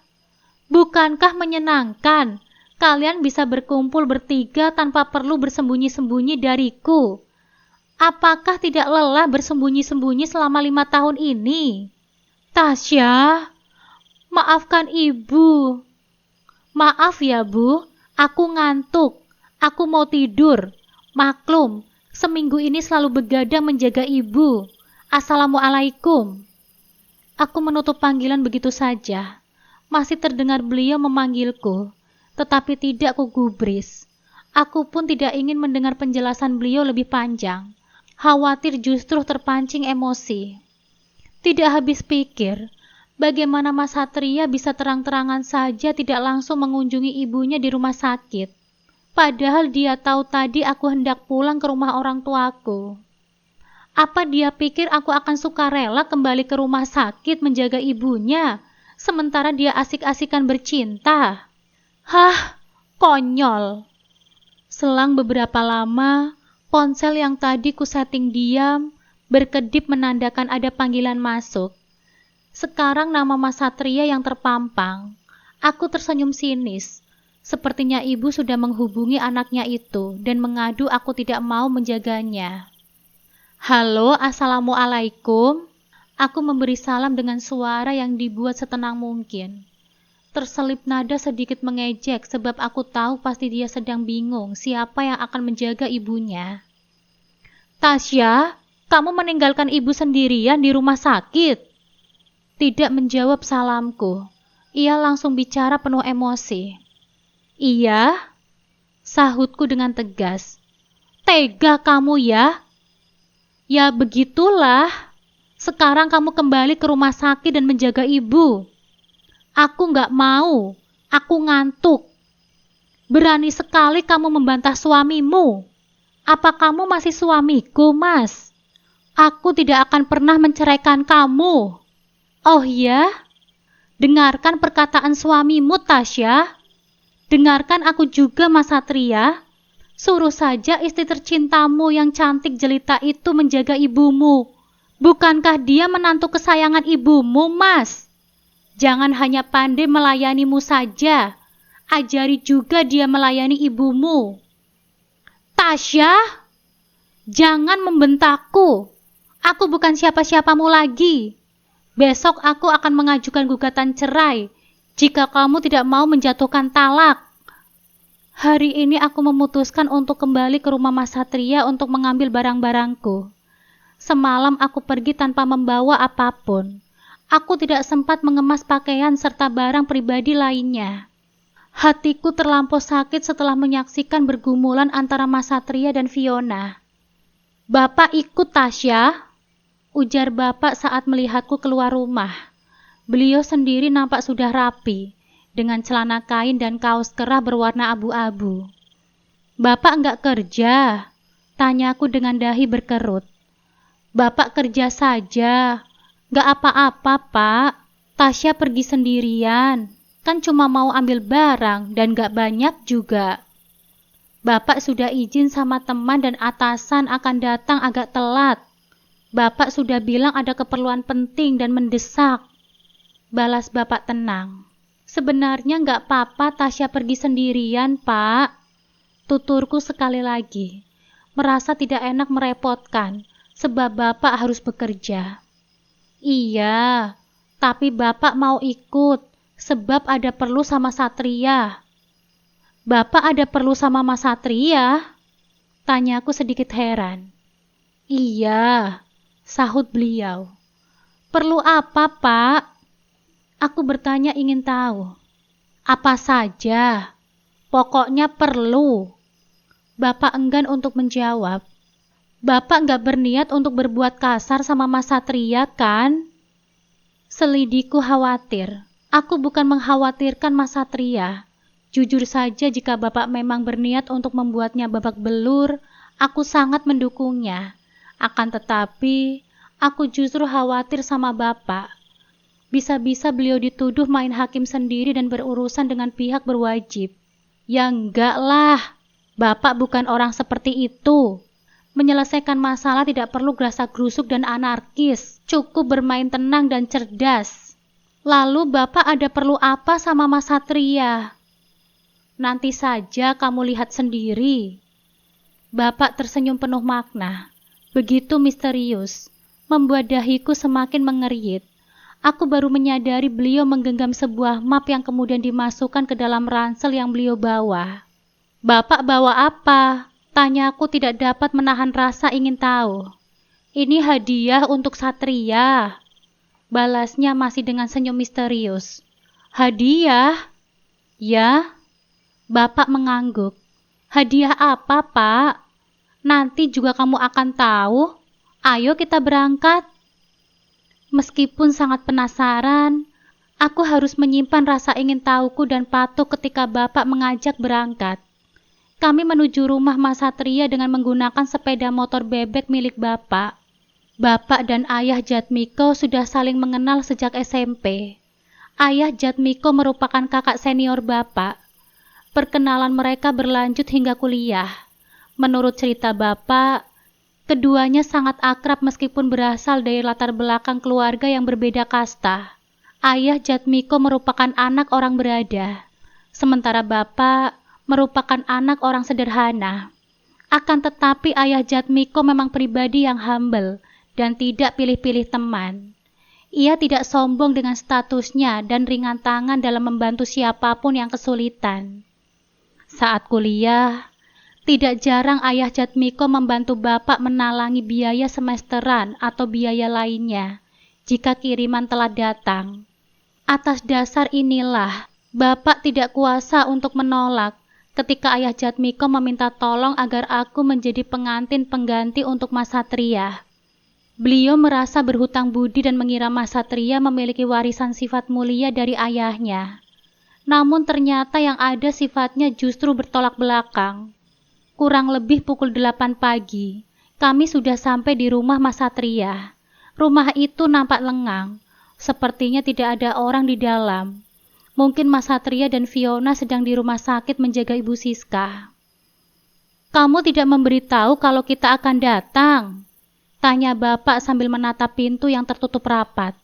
bukankah menyenangkan kalian bisa berkumpul bertiga tanpa perlu bersembunyi-sembunyi dariku? Apakah tidak lelah bersembunyi-sembunyi selama 5 tahun ini? Tasya, maafkan ibu. Maaf ya bu, aku ngantuk. Aku mau tidur. Maklum, seminggu ini selalu begadang menjaga ibu. Assalamualaikum. Aku menutup panggilan begitu saja. Masih terdengar beliau memanggilku, tetapi tidak kugubris. Aku pun tidak ingin mendengar penjelasan beliau lebih panjang. Khawatir justru terpancing emosi. Tidak habis pikir, bagaimana Mas Satria bisa terang-terangan saja tidak langsung mengunjungi ibunya di rumah sakit. Padahal dia tahu tadi aku hendak pulang ke rumah orang tuaku. Apa dia pikir aku akan sukarela kembali ke rumah sakit menjaga ibunya, sementara dia asik-asikan bercinta? Hah, konyol. Selang beberapa lama, ponsel yang tadi ku setting diam, berkedip menandakan ada panggilan masuk. Sekarang nama Mas Satria yang terpampang. Aku tersenyum sinis. Sepertinya ibu sudah menghubungi anaknya itu dan mengadu aku tidak mau menjaganya. Halo, assalamualaikum. Aku memberi salam dengan suara yang dibuat setenang mungkin. Terselip nada sedikit mengejek sebab aku tahu pasti dia sedang bingung siapa yang akan menjaga ibunya. Tasya, kamu meninggalkan ibu sendirian di rumah sakit? Tidak menjawab salamku. Ia langsung bicara penuh emosi. Iya, sahutku dengan tegas. Tega kamu ya? Ya begitulah. Sekarang kamu kembali ke rumah sakit dan menjaga ibu. Aku nggak mau. Aku ngantuk. Berani sekali kamu membantah suamimu. Apa kamu masih suamiku, Mas? Aku tidak akan pernah menceraikan kamu. Oh ya? Dengarkan perkataan suamimu, Tasya. Dengarkan aku juga, Mas Satria. Suruh saja istri tercintamu yang cantik jelita itu menjaga ibumu. Bukankah dia menantu kesayangan ibumu, Mas? Jangan hanya pandai melayanimu saja. Ajari juga dia melayani ibumu. Tasya, jangan membentakku. Aku bukan siapa-siapamu lagi. Besok aku akan mengajukan gugatan cerai jika kamu tidak mau menjatuhkan talak. Hari ini aku memutuskan untuk kembali ke rumah Mas Satria untuk mengambil barang-barangku. Semalam aku pergi tanpa membawa apapun. Aku tidak sempat mengemas pakaian serta barang pribadi lainnya. Hatiku terlampau sakit setelah menyaksikan bergumulan antara Mas Satria dan Fiona. Bapak ikut Tasya, ujar bapak saat melihatku keluar rumah. Beliau sendiri nampak sudah rapi, dengan celana kain dan kaos kerah berwarna abu-abu. Bapak enggak kerja? Tanyaku dengan dahi berkerut. Bapak kerja saja. Enggak apa-apa, Pak. Tasya pergi sendirian. Kan cuma mau ambil barang dan enggak banyak juga. Bapak sudah izin sama teman dan atasan akan datang agak telat. Bapak sudah bilang ada keperluan penting dan mendesak. Balas bapak tenang. Sebenarnya nggak apa-apa Tasya pergi sendirian, Pak. Tuturku sekali lagi. Merasa tidak enak merepotkan, sebab bapak harus bekerja. Iya, tapi bapak mau ikut, sebab ada perlu sama Satria. Bapak ada perlu sama Mas Satria? Tanyaku sedikit heran. Iya, sahut beliau. Perlu apa, Pak? Aku bertanya ingin tahu. Apa saja? Pokoknya perlu. Bapak enggan untuk menjawab. Bapak enggak berniat untuk berbuat kasar sama Mas Satria, kan? Selidiku khawatir. Aku bukan mengkhawatirkan Mas Satria. Jujur saja jika Bapak memang berniat untuk membuatnya babak belur, aku sangat mendukungnya. Akan tetapi, aku justru khawatir sama Bapak. Bisa-bisa beliau dituduh main hakim sendiri dan berurusan dengan pihak berwajib. Ya enggak lah, Bapak bukan orang seperti itu. Menyelesaikan masalah tidak perlu gerasak-gerusuk dan anarkis, cukup bermain tenang dan cerdas. Lalu Bapak ada perlu apa sama Mas Satria? Nanti saja kamu lihat sendiri. Bapak tersenyum penuh makna, begitu misterius, membuat dahiku semakin mengerit. Aku baru menyadari beliau menggenggam sebuah map yang kemudian dimasukkan ke dalam ransel yang beliau bawa. Bapak bawa apa? Tanyaku tidak dapat menahan rasa ingin tahu. Ini hadiah untuk Satria. Balasnya masih dengan senyum misterius. Hadiah? Ya. Bapak mengangguk. Hadiah apa, Pak? Nanti juga kamu akan tahu. Ayo kita berangkat. Meskipun sangat penasaran, aku harus menyimpan rasa ingin tahuku dan patuh ketika Bapak mengajak berangkat. Kami menuju rumah Mas Satria dengan menggunakan sepeda motor bebek milik Bapak. Bapak dan Ayah Jatmiko sudah saling mengenal sejak SMP. Ayah Jatmiko merupakan kakak senior Bapak. Perkenalan mereka berlanjut hingga kuliah. Menurut cerita Bapak, keduanya sangat akrab meskipun berasal dari latar belakang keluarga yang berbeda kasta. Ayah Jatmiko merupakan anak orang berada, sementara Bapak merupakan anak orang sederhana. Akan tetapi Ayah Jatmiko memang pribadi yang humble dan tidak pilih-pilih teman. Ia tidak sombong dengan statusnya dan ringan tangan dalam membantu siapapun yang kesulitan. Saat kuliah, tidak jarang Ayah Jatmiko membantu Bapak menalangi biaya semesteran atau biaya lainnya jika kiriman telah datang. Atas dasar inilah, Bapak tidak kuasa untuk menolak ketika Ayah Jatmiko meminta tolong agar aku menjadi pengantin pengganti untuk Mas Satria. Beliau merasa berhutang budi dan mengira Mas Satria memiliki warisan sifat mulia dari ayahnya. Namun ternyata yang ada sifatnya justru bertolak belakang. Kurang lebih pukul 8 pagi, kami sudah sampai di rumah Mas Satria. Rumah itu nampak lengang, sepertinya tidak ada orang di dalam. Mungkin Mas Satria dan Fiona sedang di rumah sakit menjaga Ibu Siska. Kamu tidak memberitahu kalau kita akan datang? Tanya Bapak sambil menatap pintu yang tertutup rapat.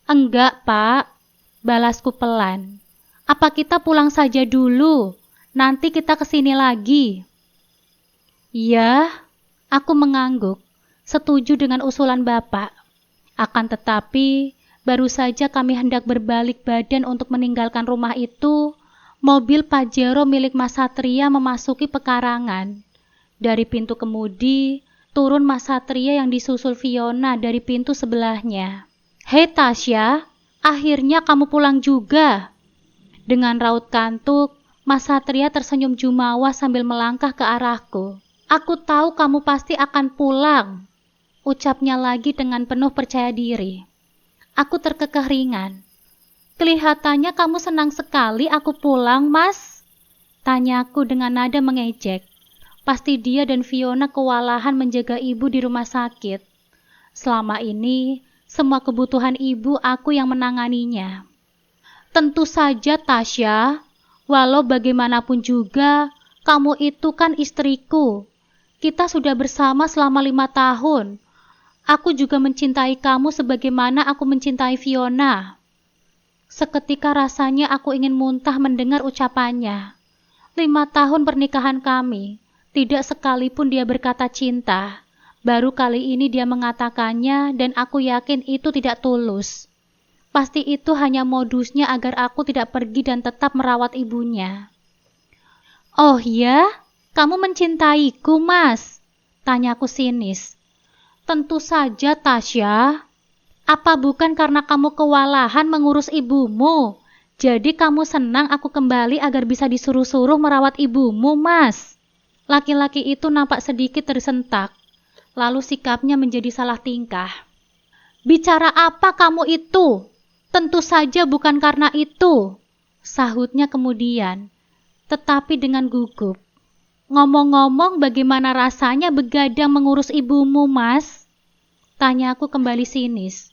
Enggak, Pak. Balasku pelan. Apa kita pulang saja dulu? Nanti kita kesini lagi. Ya, aku mengangguk, setuju dengan usulan Bapak. Akan tetapi, baru saja kami hendak berbalik badan untuk meninggalkan rumah itu, mobil Pajero milik Mas Satria memasuki pekarangan. Dari pintu kemudi, turun Mas Satria yang disusul Fiona dari pintu sebelahnya. Hei Tasya, akhirnya kamu pulang juga. Dengan raut kantuk, Mas Satria tersenyum jumawa sambil melangkah ke arahku. Aku tahu kamu pasti akan pulang, ucapnya lagi dengan penuh percaya diri. Aku terkekeh ringan. Kelihatannya kamu senang sekali aku pulang, Mas. Tanyaku dengan nada mengejek. Pasti dia dan Fiona kewalahan menjaga ibu di rumah sakit. Selama ini, semua kebutuhan ibu aku yang menanganinya. Tentu saja, Tasya. Walau bagaimanapun juga, kamu itu kan istriku. Kita sudah bersama selama 5 tahun. Aku juga mencintai kamu sebagaimana aku mencintai Fiona. Seketika rasanya aku ingin muntah mendengar ucapannya. 5 tahun pernikahan kami, tidak sekalipun dia berkata cinta. Baru kali ini dia mengatakannya dan aku yakin itu tidak tulus. Pasti itu hanya modusnya agar aku tidak pergi dan tetap merawat ibunya. Oh ya? Kamu mencintaiku, Mas? Tanyaku sinis. Tentu saja, Tasya. Apa bukan karena kamu kewalahan mengurus ibumu? Jadi kamu senang aku kembali agar bisa disuruh-suruh merawat ibumu, Mas? Laki-laki itu nampak sedikit tersentak. Lalu sikapnya menjadi salah tingkah. Bicara apa kamu itu? Tentu saja bukan karena itu, sahutnya kemudian, tetapi dengan gugup. Ngomong-ngomong, bagaimana rasanya begadang mengurus ibumu, Mas? Tanyaku kembali sinis.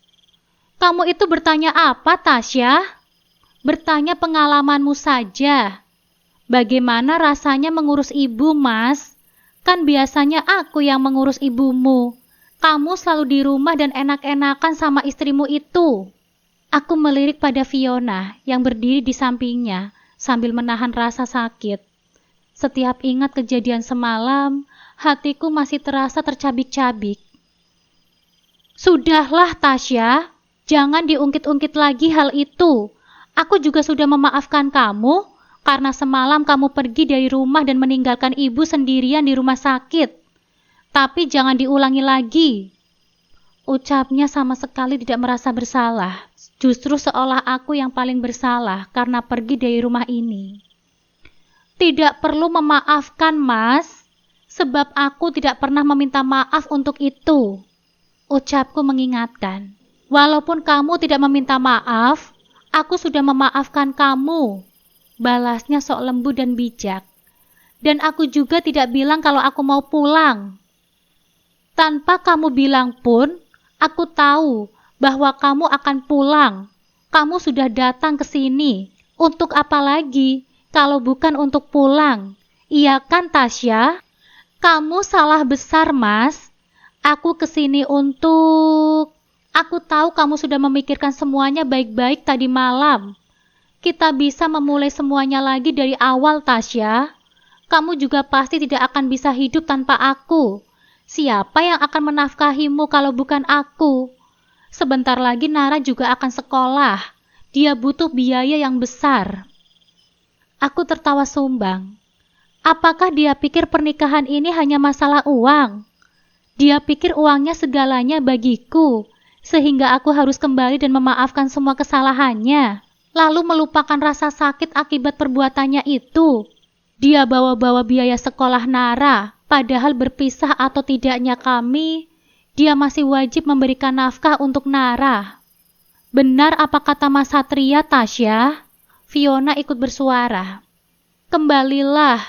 Kamu itu bertanya apa, Tasya? Bertanya pengalamanmu saja. Bagaimana rasanya mengurus ibu, Mas? Kan biasanya aku yang mengurus ibumu. Kamu selalu di rumah dan enak-enakan sama istrimu itu. Aku melirik pada Fiona yang berdiri di sampingnya sambil menahan rasa sakit. Setiap ingat kejadian semalam, hatiku masih terasa tercabik-cabik. Sudahlah, Tasya, jangan diungkit-ungkit lagi hal itu. Aku juga sudah memaafkan kamu karena semalam kamu pergi dari rumah dan meninggalkan ibu sendirian di rumah sakit. Tapi jangan diulangi lagi. Ucapnya sama sekali tidak merasa bersalah. Justru seolah aku yang paling bersalah karena pergi dari rumah ini. Tidak perlu memaafkan, Mas, sebab aku tidak pernah meminta maaf untuk itu. Ucapku mengingatkan. Walaupun kamu tidak meminta maaf, aku sudah memaafkan kamu. Balasnya sok lembut dan bijak. Dan aku juga tidak bilang kalau aku mau pulang. Tanpa kamu bilang pun, aku tahu bahwa kamu akan pulang. Kamu sudah datang ke sini. Untuk apa lagi kalau bukan untuk pulang? Iya kan, Tasya? Kamu salah besar, Mas. Aku ke sini untuk... Aku tahu kamu sudah memikirkan semuanya baik-baik tadi malam. Kita bisa memulai semuanya lagi dari awal, Tasya. Kamu juga pasti tidak akan bisa hidup tanpa aku. Siapa yang akan menafkahimu kalau bukan aku? Sebentar lagi Nara juga akan sekolah. Dia butuh biaya yang besar. Aku tertawa sumbang. Apakah dia pikir pernikahan ini hanya masalah uang? Dia pikir uangnya segalanya bagiku, sehingga aku harus kembali dan memaafkan semua kesalahannya, lalu melupakan rasa sakit akibat perbuatannya itu. Dia bawa-bawa biaya sekolah Nara, padahal berpisah atau tidaknya kami, dia masih wajib memberikan nafkah untuk Nara. Benar apa kata Mas Satria, Tasya? Fiona ikut bersuara. Kembalilah.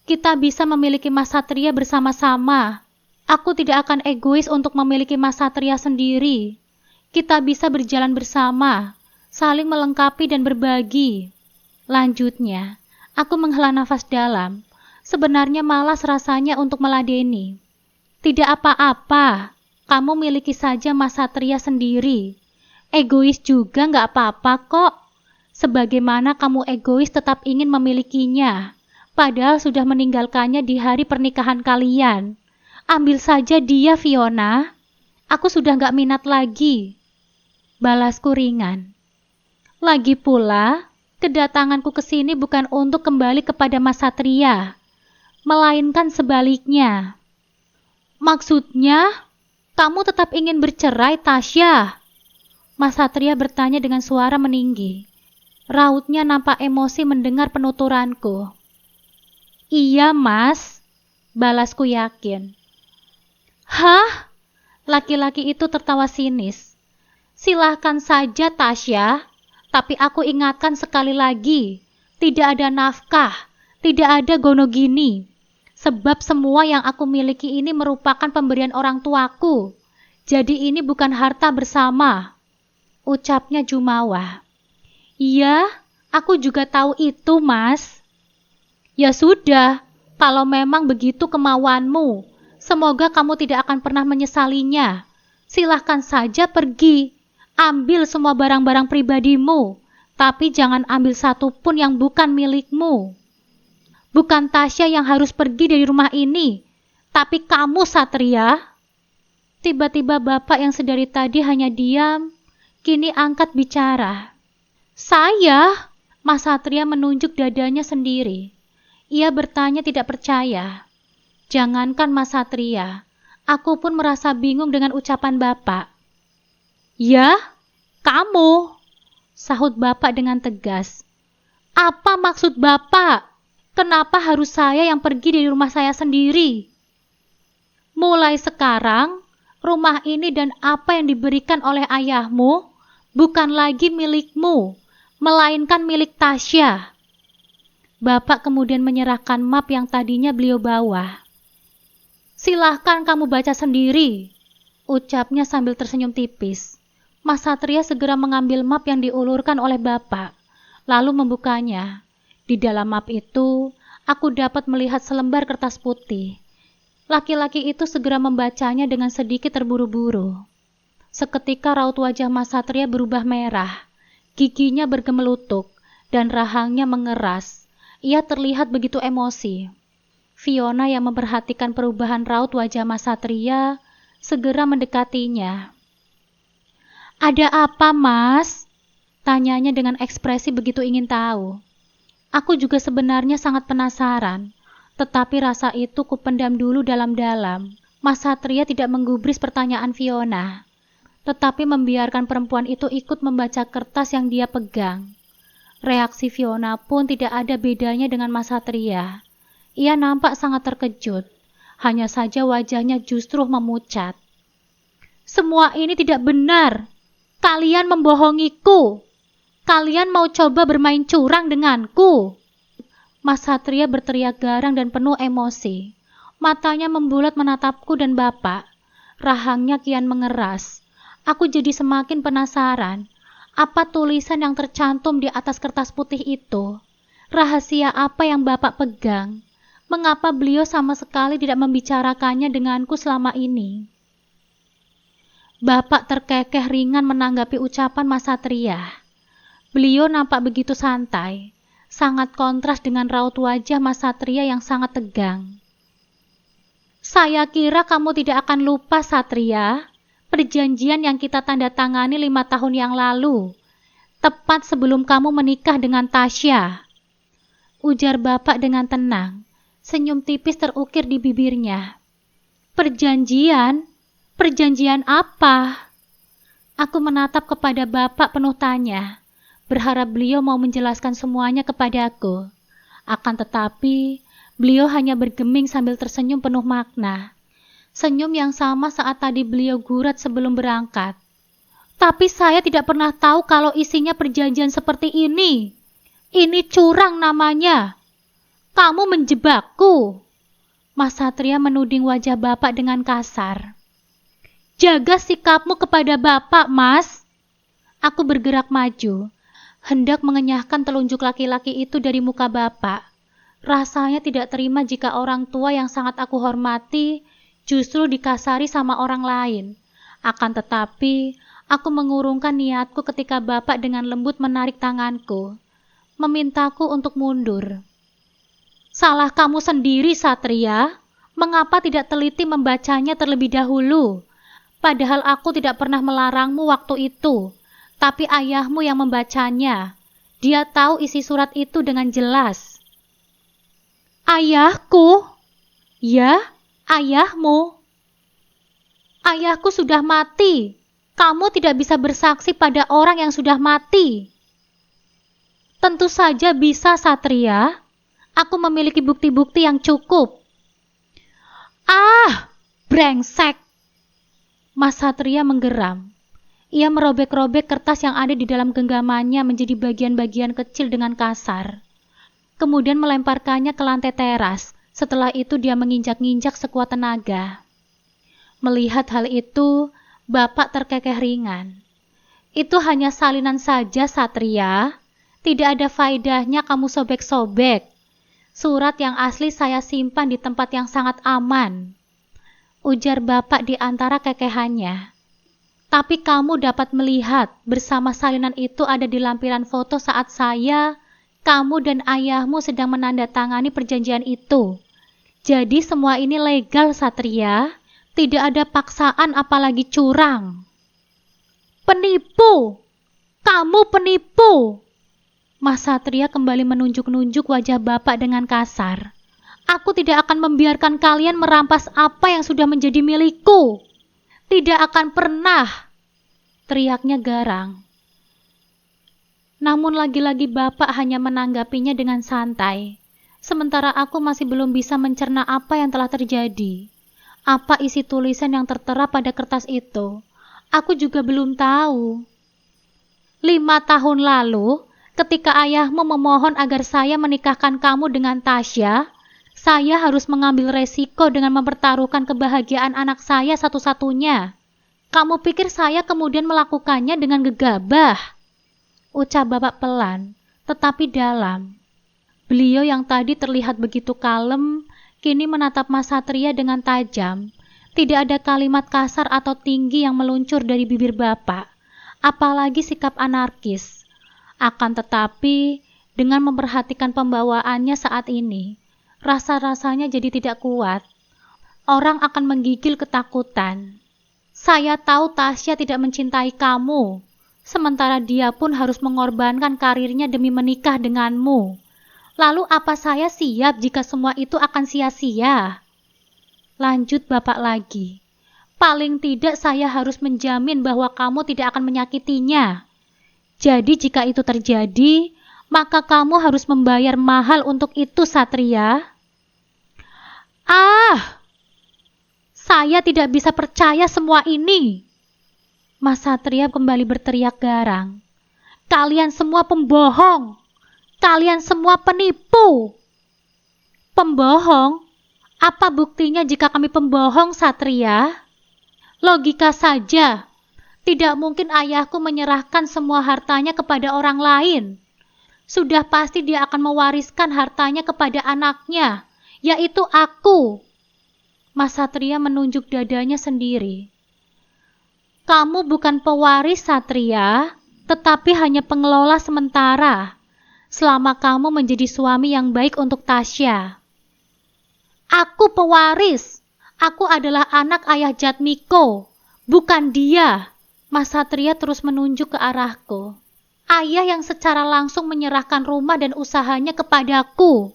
Kita bisa memiliki Mas Satria bersama-sama. Aku tidak akan egois untuk memiliki Mas Satria sendiri. Kita bisa berjalan bersama, saling melengkapi dan berbagi. Lanjutnya, aku menghela nafas dalam. Sebenarnya malas rasanya untuk meladeni. Tidak apa-apa, kamu miliki saja Mas Satria sendiri. Egois juga nggak apa-apa kok. Sebagaimana kamu egois tetap ingin memilikinya, padahal sudah meninggalkannya di hari pernikahan kalian. Ambil saja dia, Fiona. Aku sudah nggak minat lagi. Balasku ringan. Lagi pula, kedatanganku ke sini bukan untuk kembali kepada Mas Satria, melainkan sebaliknya. Maksudnya, kamu tetap ingin bercerai, Tasya? Mas Satria bertanya dengan suara meninggi. Rautnya nampak emosi mendengar penuturanku. Iya, Mas, balasku yakin. Hah? Laki-laki itu tertawa sinis. Silahkan saja, Tasya, tapi aku ingatkan sekali lagi, tidak ada nafkah, tidak ada gonogini, sebab semua yang aku miliki ini merupakan pemberian orang tuaku. Jadi ini bukan harta bersama. Ucapnya jumawa. Iya, aku juga tahu itu, Mas. Ya sudah, kalau memang begitu kemauanmu, semoga kamu tidak akan pernah menyesalinya. Silahkan saja pergi, ambil semua barang-barang pribadimu, tapi jangan ambil satu pun yang bukan milikmu. Bukan Tasya yang harus pergi dari rumah ini, tapi kamu, Satria. Tiba-tiba bapak yang sedari tadi hanya diam, kini angkat bicara. Saya? Mas Satria menunjuk dadanya sendiri. Ia bertanya tidak percaya. Jangankan Mas Satria, aku pun merasa bingung dengan ucapan bapak. Ya, kamu, sahut bapak dengan tegas. Apa maksud bapak? Kenapa harus saya yang pergi dari rumah saya sendiri? Mulai sekarang, rumah ini dan apa yang diberikan oleh ayahmu bukan lagi milikmu, melainkan milik Tasya. Bapak kemudian menyerahkan map yang tadinya beliau bawa. Silahkan kamu baca sendiri, ucapnya sambil tersenyum tipis. Mas Satria segera mengambil map yang diulurkan oleh Bapak, lalu membukanya. Di dalam map itu, aku dapat melihat selembar kertas putih. Laki-laki itu segera membacanya dengan sedikit terburu-buru. Seketika raut wajah Mas Satria berubah merah, giginya bergemelutuk, dan rahangnya mengeras. Ia terlihat begitu emosi. Fiona yang memperhatikan perubahan raut wajah Mas Satria segera mendekatinya. Ada apa, Mas? Tanyanya dengan ekspresi begitu ingin tahu. Aku juga sebenarnya sangat penasaran, tetapi rasa itu kupendam dulu dalam-dalam. Mas Satria tidak menggubris pertanyaan Fiona, tetapi membiarkan perempuan itu ikut membaca kertas yang dia pegang. Reaksi Fiona pun tidak ada bedanya dengan Mas Satria. Ia nampak sangat terkejut, hanya saja wajahnya justru memucat. Semua ini tidak benar. Kalian membohongiku. Kalian mau coba bermain curang denganku. Mas Satria berteriak garang dan penuh emosi. Matanya membulat menatapku dan Bapak. Rahangnya kian mengeras. Aku jadi semakin penasaran. Apa tulisan yang tercantum di atas kertas putih itu? Rahasia apa yang Bapak pegang? Mengapa beliau sama sekali tidak membicarakannya denganku selama ini? Bapak terkekeh ringan menanggapi ucapan Mas Satria. Beliau nampak begitu santai, sangat kontras dengan raut wajah Mas Satria yang sangat tegang. Saya kira kamu tidak akan lupa, Satria, perjanjian yang kita tanda tangani 5 tahun yang lalu, tepat sebelum kamu menikah dengan Tasya. Ujar Bapak dengan tenang, senyum tipis terukir di bibirnya. Perjanjian? Perjanjian apa? Aku menatap kepada Bapak penuh tanya, berharap beliau mau menjelaskan semuanya kepadaku. Akan tetapi, beliau hanya bergeming sambil tersenyum penuh makna. Senyum yang sama saat tadi beliau gurat sebelum berangkat. Tapi saya tidak pernah tahu kalau isinya perjanjian seperti ini. Ini curang namanya. Kamu menjebakku. Mas Satria menuding wajah Bapak dengan kasar. Jaga sikapmu kepada Bapak, Mas. Aku bergerak maju, hendak mengenyahkan telunjuk laki-laki itu dari muka Bapak. Rasanya tidak terima jika orang tua yang sangat aku hormati justru dikasari sama orang lain. Akan tetapi, aku mengurungkan niatku ketika Bapak dengan lembut menarik tanganku, memintaku untuk mundur. Salah kamu sendiri, Satria. Mengapa tidak teliti membacanya terlebih dahulu? Padahal aku tidak pernah melarangmu waktu itu, tapi ayahmu yang membacanya. Dia tahu isi surat itu dengan jelas. Ayahku? Ya, ayahmu. Ayahku sudah mati. Kamu tidak bisa bersaksi pada orang yang sudah mati. Tentu saja bisa, Satria. Aku memiliki bukti-bukti yang cukup. Ah, brengsek. Mas Satria menggeram. Ia merobek-robek kertas yang ada di dalam genggamannya menjadi bagian-bagian kecil dengan kasar. Kemudian melemparkannya ke lantai teras. Setelah itu dia menginjak-injak sekuat tenaga. Melihat hal itu, Bapak terkekeh ringan. Itu hanya salinan saja, Satria. Tidak ada faedahnya kamu sobek-sobek. Surat yang asli saya simpan di tempat yang sangat aman. Ujar Bapak di antara kekehannya. Tapi kamu dapat melihat bersama salinan itu ada di lampiran foto saat saya, kamu dan ayahmu sedang menandatangani perjanjian itu. Jadi semua ini legal, Satria. Tidak ada paksaan apalagi curang. Penipu! Kamu penipu! Mas Satria kembali menunjuk-nunjuk wajah Bapak dengan kasar. Aku tidak akan membiarkan kalian merampas apa yang sudah menjadi milikku. Tidak akan pernah, teriaknya garang. Namun lagi-lagi Bapak hanya menanggapinya dengan santai. Sementara aku masih belum bisa mencerna apa yang telah terjadi. Apa isi tulisan yang tertera pada kertas itu? Aku juga belum tahu. 5 tahun lalu, ketika ayahmu memohon agar saya menikahkan kamu dengan Tasya, saya harus mengambil resiko dengan mempertaruhkan kebahagiaan anak saya satu-satunya. Kamu pikir saya kemudian melakukannya dengan gegabah? Ucap bapak pelan, tetapi dalam. Beliau yang tadi terlihat begitu kalem, kini menatap Mas Satria dengan tajam. Tidak ada kalimat kasar atau tinggi yang meluncur dari bibir bapak, apalagi sikap anarkis. Akan tetapi, dengan memperhatikan pembawaannya saat ini, rasa-rasanya jadi tidak kuat. Orang akan menggigil ketakutan. Saya tahu Tasya tidak mencintai kamu, sementara dia pun harus mengorbankan karirnya demi menikah denganmu. Lalu apa saya siap jika semua itu akan sia-sia? Lanjut bapak lagi. Paling tidak saya harus menjamin bahwa kamu tidak akan menyakitinya. Jadi jika itu terjadi, maka kamu harus membayar mahal untuk itu, Satria. Ah! Saya tidak bisa percaya semua ini. Mas Satria kembali berteriak garang. Kalian semua pembohong. Kalian semua penipu. Pembohong? Apa buktinya jika kami pembohong, Satria? Logika saja. Tidak mungkin ayahku menyerahkan semua hartanya kepada orang lain. Sudah pasti dia akan mewariskan hartanya kepada anaknya, yaitu aku. Mas Satria menunjuk dadanya sendiri. Kamu bukan pewaris, Satria, tetapi hanya pengelola sementara, selama kamu menjadi suami yang baik untuk Tasya. Aku pewaris. Aku adalah anak ayah Jatmiko, bukan dia. Mas Satria terus menunjuk ke arahku. Ayah yang secara langsung menyerahkan rumah dan usahanya kepadaku.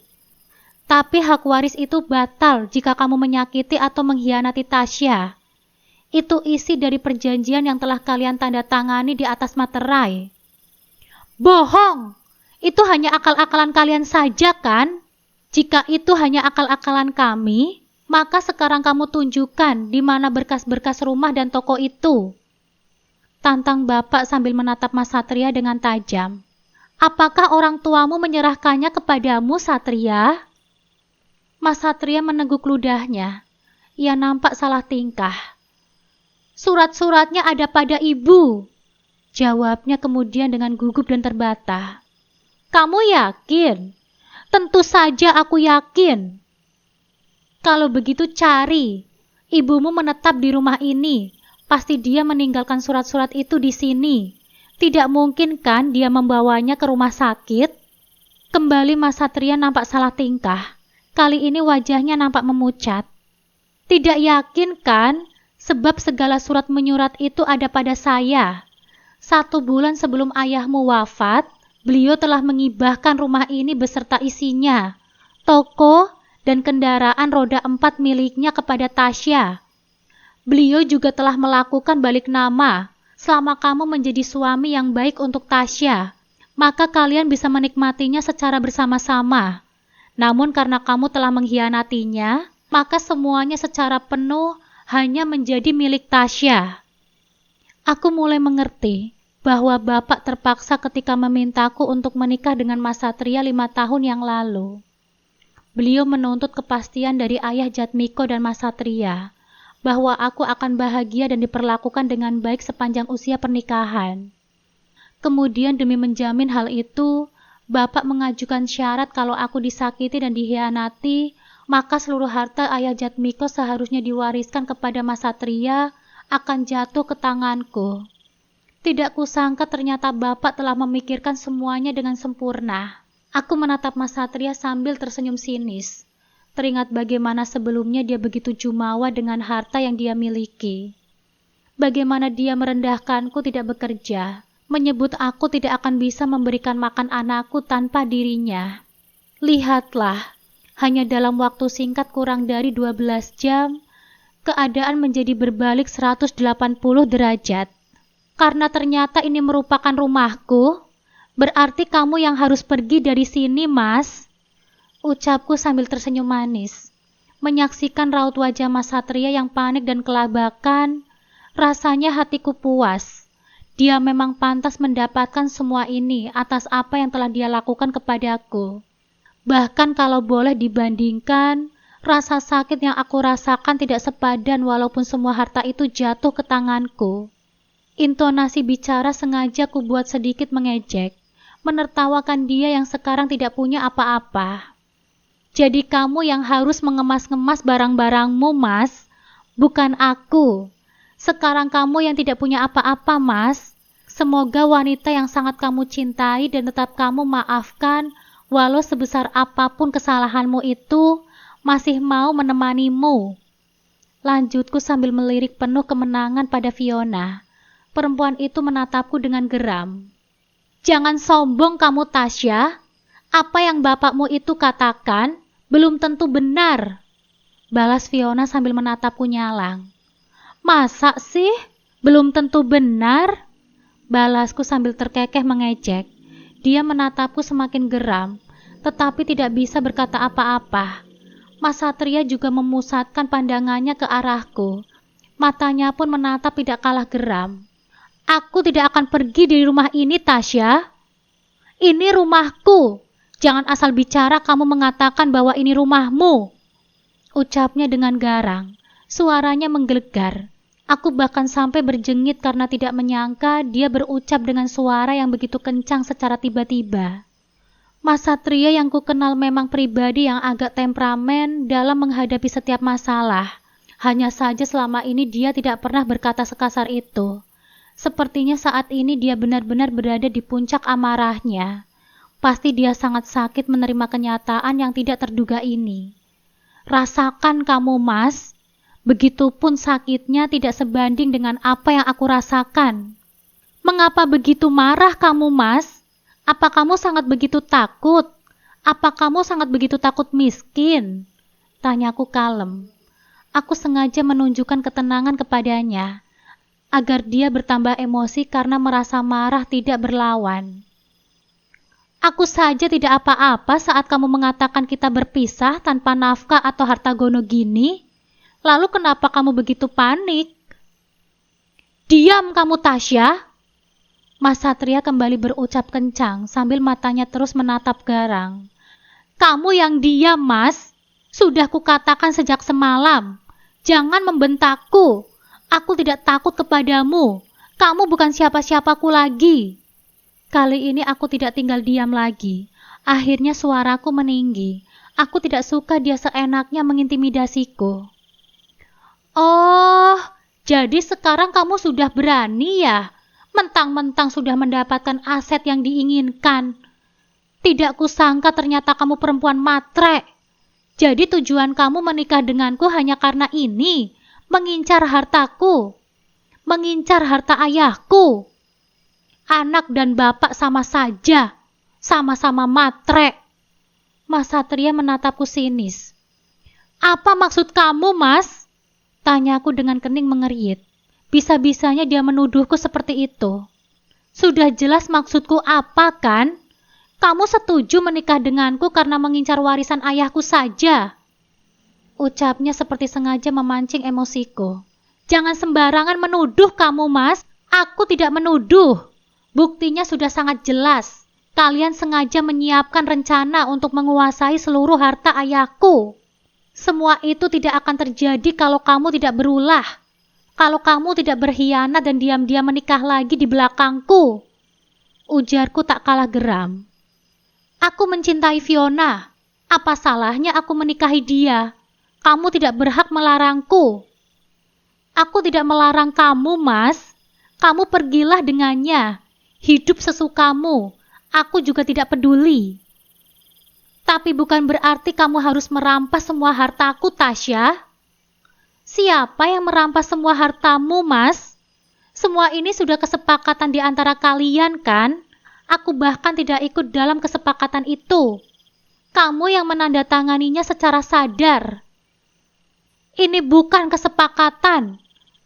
Tapi hak waris itu batal jika kamu menyakiti atau mengkhianati Tasya. Itu isi dari perjanjian yang telah kalian tanda tangani di atas materai. Bohong! Itu hanya akal-akalan kalian saja kan? Jika itu hanya akal-akalan kami, maka sekarang kamu tunjukkan di mana berkas-berkas rumah dan toko itu. Tantang bapak sambil menatap Mas Satria dengan tajam. Apakah orang tuamu menyerahkannya kepadamu, Satria? Mas Satria meneguk ludahnya. Ia nampak salah tingkah. Surat-suratnya ada pada ibu, jawabnya kemudian dengan gugup dan terbata. Kamu yakin? Tentu saja aku yakin. Kalau begitu cari. Ibumu menetap di rumah ini. Pasti dia meninggalkan surat-surat itu di sini. Tidak mungkin kan dia membawanya ke rumah sakit? Kembali Mas Satria nampak salah tingkah. Kali ini wajahnya nampak memucat. Tidak yakin kan? Sebab segala surat menyurat itu ada pada saya. 1 bulan sebelum ayahmu wafat, beliau telah mengibahkan rumah ini beserta isinya, toko, dan kendaraan roda 4 miliknya kepada Tasya. Beliau juga telah melakukan balik nama. Selama kamu menjadi suami yang baik untuk Tasya, maka kalian bisa menikmatinya secara bersama-sama. Namun karena kamu telah mengkhianatinya, maka semuanya secara penuh hanya menjadi milik Tasya. Aku mulai mengerti bahwa bapak terpaksa ketika memintaku untuk menikah dengan Mas Satria 5 tahun yang lalu. Beliau menuntut kepastian dari ayah Jatmiko dan Mas Satria, bahwa aku akan bahagia dan diperlakukan dengan baik sepanjang usia pernikahan. Kemudian demi menjamin hal itu, bapak mengajukan syarat kalau aku disakiti dan dikhianati, maka seluruh harta ayah Jatmiko seharusnya diwariskan kepada Mas Satria akan jatuh ke tanganku. Tidak kusangka ternyata bapak telah memikirkan semuanya dengan sempurna. Aku menatap Mas Satria sambil tersenyum sinis. Teringat bagaimana sebelumnya dia begitu jumawa dengan harta yang dia miliki. Bagaimana dia merendahkanku tidak bekerja, menyebut aku tidak akan bisa memberikan makan anakku tanpa dirinya. Lihatlah, hanya dalam waktu singkat kurang dari 12 jam, keadaan menjadi berbalik 180 derajat. Karena ternyata ini merupakan rumahku, berarti kamu yang harus pergi dari sini, Mas. Ucapku sambil tersenyum manis. Menyaksikan raut wajah Mas Satria yang panik dan kelabakan, rasanya hatiku puas. Dia memang pantas mendapatkan semua ini atas apa yang telah dia lakukan kepadaku. Bahkan kalau boleh dibandingkan, rasa sakit yang aku rasakan tidak sepadan walaupun semua harta itu jatuh ke tanganku. Intonasi bicara sengaja ku buat sedikit mengejek, menertawakan dia yang sekarang tidak punya apa-apa. Jadi kamu yang harus mengemas-ngemas barang-barangmu, Mas, bukan aku. Sekarang kamu yang tidak punya apa-apa, Mas. Semoga wanita yang sangat kamu cintai dan tetap kamu maafkan, walau sebesar apapun kesalahanmu itu, masih mau menemanimu. Lanjutku sambil melirik penuh kemenangan pada Fiona. Perempuan itu menatapku dengan geram. Jangan sombong kamu, Tasya. Apa yang bapakmu itu katakan belum tentu benar. Balas Fiona sambil menatapku nyalang. Masa sih? Belum tentu benar? Balasku sambil terkekeh mengejek. Dia menatapku semakin geram, tetapi tidak bisa berkata apa-apa. Mas Satria juga memusatkan pandangannya ke arahku. Matanya pun menatap tidak kalah geram. Aku tidak akan pergi dari rumah ini, Tasya. Ini rumahku. Jangan asal bicara kamu mengatakan bahwa ini rumahmu. Ucapnya dengan garang. Suaranya menggelegar. Aku bahkan sampai berjengit karena tidak menyangka dia berucap dengan suara yang begitu kencang secara tiba-tiba. Mas Satria yang kukenal memang pribadi yang agak temperamen dalam menghadapi setiap masalah. Hanya saja selama ini dia tidak pernah berkata sekasar itu. Sepertinya saat ini dia benar-benar berada di puncak amarahnya. Pasti dia sangat sakit menerima kenyataan yang tidak terduga ini. Rasakan kamu, Mas. Begitupun sakitnya tidak sebanding dengan apa yang aku rasakan. Mengapa begitu marah kamu, Mas? Apa kamu sangat begitu takut? Apa kamu sangat begitu takut miskin? Tanyaku kalem. Aku sengaja menunjukkan ketenangan kepadanya, agar dia bertambah emosi karena merasa marah tidak berlawan. Aku saja tidak apa-apa saat kamu mengatakan kita berpisah tanpa nafkah atau harta gono gini. Lalu kenapa kamu begitu panik? Diam kamu, Tasya. Mas Satria kembali berucap kencang sambil matanya terus menatap garang. Kamu yang diam, Mas. Sudah kukatakan sejak semalam. Jangan membentakku. Aku tidak takut kepadamu. Kamu bukan siapa-siapaku lagi. Kali ini aku tidak tinggal diam lagi. Akhirnya suaraku meninggi. Aku tidak suka dia seenaknya mengintimidasiku. Oh, jadi sekarang kamu sudah berani ya? Mentang-mentang sudah mendapatkan aset yang diinginkan. Tidak kusangka ternyata kamu perempuan matre. Jadi tujuan kamu menikah denganku hanya karena ini, mengincar hartaku, mengincar harta ayahku. Anak dan bapak sama saja, sama-sama matre. Mas Satria menatapku sinis. Apa maksud kamu, Mas? Tanyaku dengan kening mengerit. Bisa-bisanya dia menuduhku seperti itu. Sudah jelas maksudku apa kan? Kamu setuju menikah denganku karena mengincar warisan ayahku saja. Ucapnya seperti sengaja memancing emosiku. Jangan sembarangan menuduh kamu, Mas. Aku tidak menuduh. Buktinya sudah sangat jelas. Kalian sengaja menyiapkan rencana untuk menguasai seluruh harta ayahku. Semua itu tidak akan terjadi kalau kamu tidak berulah. Kalau kamu tidak berkhianat dan diam-diam menikah lagi di belakangku. Ujarku tak kalah geram. Aku mencintai Fiona. Apa salahnya aku menikahi dia? Kamu tidak berhak melarangku. Aku tidak melarang kamu, Mas. Kamu pergilah dengannya. Hidup sesukamu. Aku juga tidak peduli. Tapi bukan berarti kamu harus merampas semua hartaku, Tasya. Siapa yang merampas semua hartamu, Mas? Semua ini sudah kesepakatan di antara kalian, kan? Aku bahkan tidak ikut dalam kesepakatan itu. Kamu yang menandatanganinya secara sadar. Ini bukan kesepakatan.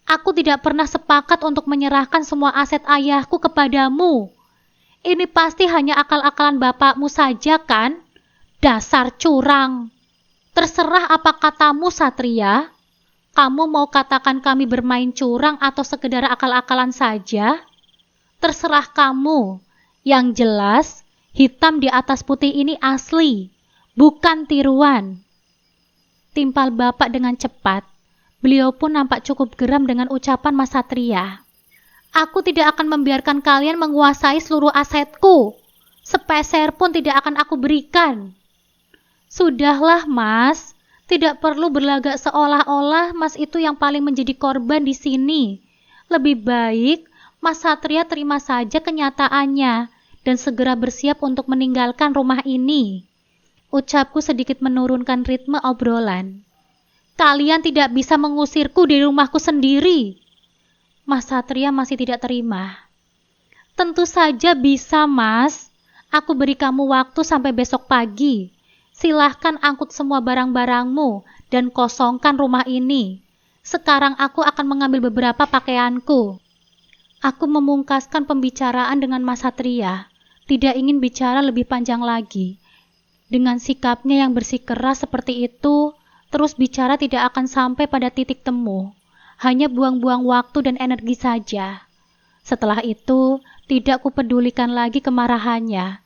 Aku tidak pernah sepakat untuk menyerahkan semua aset ayahku kepadamu. Ini pasti hanya akal-akalan bapakmu saja, kan? Dasar curang. Terserah apa katamu, Satria. Kamu mau katakan kami bermain curang atau sekedar akal-akalan saja? Terserah kamu. Yang jelas, hitam di atas putih ini asli, bukan tiruan. Timpal bapak dengan cepat. Beliau pun nampak cukup geram dengan ucapan Mas Satria. Aku tidak akan membiarkan kalian menguasai seluruh asetku. Sepeser pun tidak akan aku berikan. Sudahlah, Mas. Tidak perlu berlagak seolah-olah Mas itu yang paling menjadi korban di sini. Lebih baik Mas Satria terima saja kenyataannya dan segera bersiap untuk meninggalkan rumah ini. Ucapku sedikit menurunkan ritme obrolan. Kalian tidak bisa mengusirku dari rumahku sendiri. Mas Satria masih tidak terima. Tentu saja bisa, Mas. Aku beri kamu waktu sampai besok pagi. Silahkan angkut semua barang-barangmu dan kosongkan rumah ini. Sekarang aku akan mengambil beberapa pakaianku. Aku memungkaskan pembicaraan dengan Mas Satria. Tidak ingin bicara lebih panjang lagi. Dengan sikapnya yang bersikeras seperti itu, terus bicara tidak akan sampai pada titik temu. Hanya buang-buang waktu dan energi saja. Setelah itu, tidak kupedulikan lagi kemarahannya.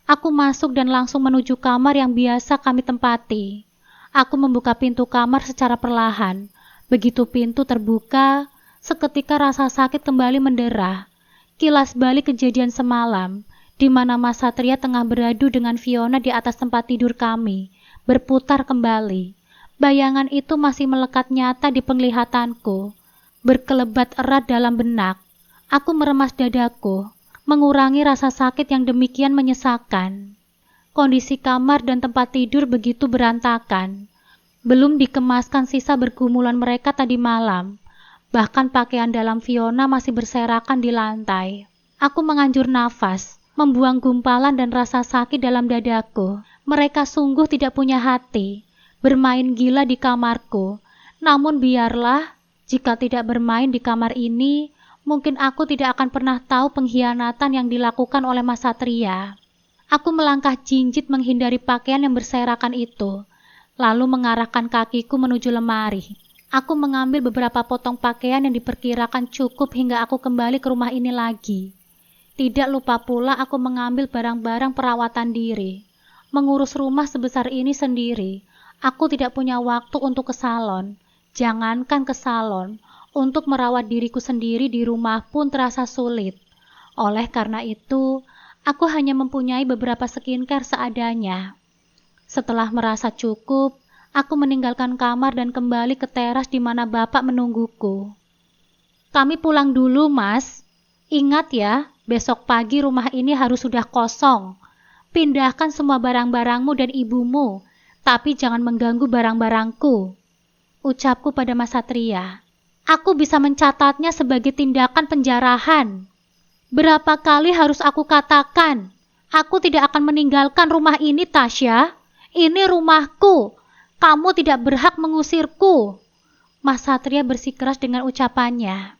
Aku masuk dan langsung menuju kamar yang biasa kami tempati. Aku membuka pintu kamar secara perlahan. Begitu pintu terbuka, seketika rasa sakit kembali mendera. Kilas balik kejadian semalam, di mana Mas Satria tengah beradu dengan Fiona di atas tempat tidur kami, berputar kembali. Bayangan itu masih melekat nyata di penglihatanku, berkelebat erat dalam benak. Aku meremas dadaku, mengurangi rasa sakit yang demikian menyesakan. Kondisi kamar dan tempat tidur begitu berantakan. Belum dikemaskan sisa bergumulan mereka tadi malam. Bahkan pakaian dalam Fiona masih berserakan di lantai. Aku menganjur nafas, membuang gumpalan dan rasa sakit dalam dadaku. Mereka sungguh tidak punya hati, bermain gila di kamarku. Namun biarlah, jika tidak bermain di kamar ini, mungkin aku tidak akan pernah tahu pengkhianatan yang dilakukan oleh Mas Satria. Aku melangkah jinjit menghindari pakaian yang berserakan itu, lalu mengarahkan kakiku menuju lemari. Aku mengambil beberapa potong pakaian yang diperkirakan cukup hingga aku kembali ke rumah ini lagi. Tidak lupa pula aku mengambil barang-barang perawatan diri. Mengurus rumah sebesar ini sendiri, aku tidak punya waktu untuk ke salon. Jangankan ke salon, untuk merawat diriku sendiri di rumah pun terasa sulit. Oleh karena itu, aku hanya mempunyai beberapa skincare seadanya. Setelah merasa cukup, aku meninggalkan kamar dan kembali ke teras di mana Bapak menungguku. Kami pulang dulu, Mas. Ingat ya, besok pagi rumah ini harus sudah kosong. Pindahkan semua barang-barangmu dan ibumu, tapi jangan mengganggu barang-barangku. Ucapku pada Mas Satria. Aku bisa mencatatnya sebagai tindakan penjarahan. Berapa kali harus aku katakan, aku tidak akan meninggalkan rumah ini, Tasya. Ini rumahku. Kamu tidak berhak mengusirku. Mas Satria bersikeras dengan ucapannya.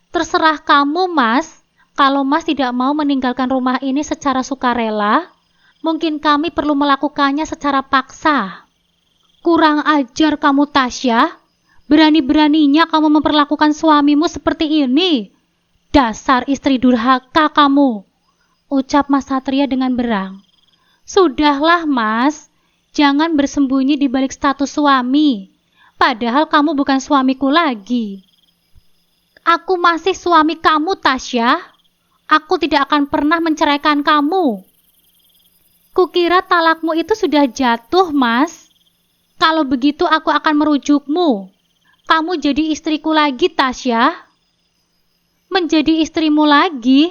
Terserah kamu, Mas. Kalau Mas tidak mau meninggalkan rumah ini secara sukarela, mungkin kami perlu melakukannya secara paksa. Kurang ajar kamu, Tasya. Berani-beraninya kamu memperlakukan suamimu seperti ini. Dasar istri durhaka kamu. Ucap Mas Satria dengan berang. Sudahlah, Mas. Jangan bersembunyi di balik status suami. Padahal kamu bukan suamiku lagi. Aku masih suami kamu, Tasya. Aku tidak akan pernah menceraikan kamu. Kukira talakmu itu sudah jatuh, Mas. Kalau begitu aku akan merujukmu. Kamu jadi istriku lagi, Tasya. Menjadi istrimu lagi?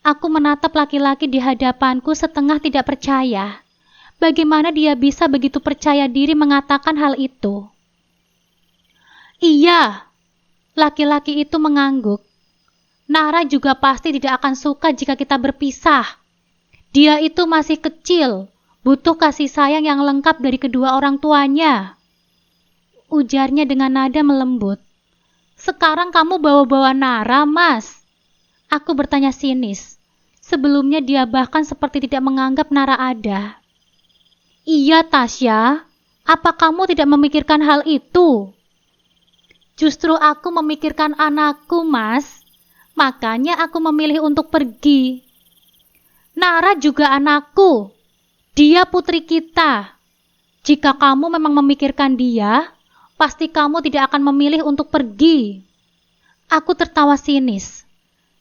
Aku menatap laki-laki di hadapanku setengah tidak percaya. Bagaimana dia bisa begitu percaya diri mengatakan hal itu? Iya. Laki-laki itu mengangguk. Nara juga pasti tidak akan suka jika kita berpisah. Dia itu masih kecil, butuh kasih sayang yang lengkap dari kedua orang tuanya. Ujarnya dengan nada melembut. Sekarang kamu bawa-bawa Nara, Mas. Aku bertanya sinis. Sebelumnya dia bahkan seperti tidak menganggap Nara ada. Iya, Tasya. Apa kamu tidak memikirkan hal itu? Justru aku memikirkan anakku, Mas. Makanya aku memilih untuk pergi. Nara juga anakku. Dia putri kita. Jika kamu memang memikirkan dia, pasti kamu tidak akan memilih untuk pergi. Aku tertawa sinis.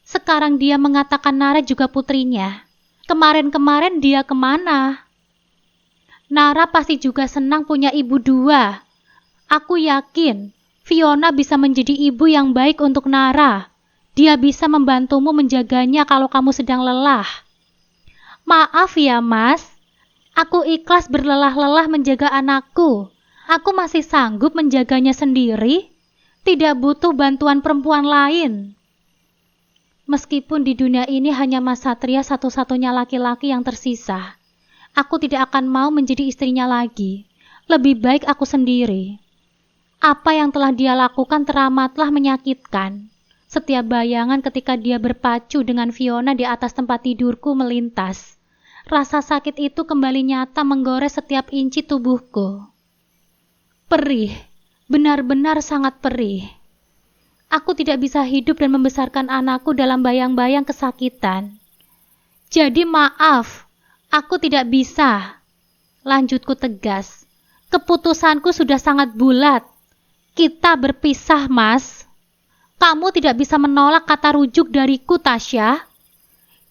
Sekarang dia mengatakan Nara juga putrinya. Kemarin-kemarin dia kemana? Nara pasti juga senang punya ibu dua. Aku yakin Fiona bisa menjadi ibu yang baik untuk Nara. Dia bisa membantumu menjaganya kalau kamu sedang lelah. Maaf ya, Mas. Aku ikhlas berlelah-lelah menjaga anakku. Aku masih sanggup menjaganya sendiri. Tidak butuh bantuan perempuan lain. Meskipun di dunia ini hanya Mas Satria satu-satunya laki-laki yang tersisa, aku tidak akan mau menjadi istrinya lagi. Lebih baik aku sendiri. Apa yang telah dia lakukan teramatlah menyakitkan. Setiap bayangan ketika dia berpacu dengan Fiona di atas tempat tidurku melintas. Rasa sakit itu kembali nyata menggores setiap inci tubuhku. Perih, benar-benar sangat perih. Aku tidak bisa hidup dan membesarkan anakku dalam bayang-bayang kesakitan. Jadi maaf, aku tidak bisa. Lanjutku tegas. Keputusanku sudah sangat bulat. Kita berpisah, Mas. Kamu tidak bisa menolak kata rujuk dariku, Tasya.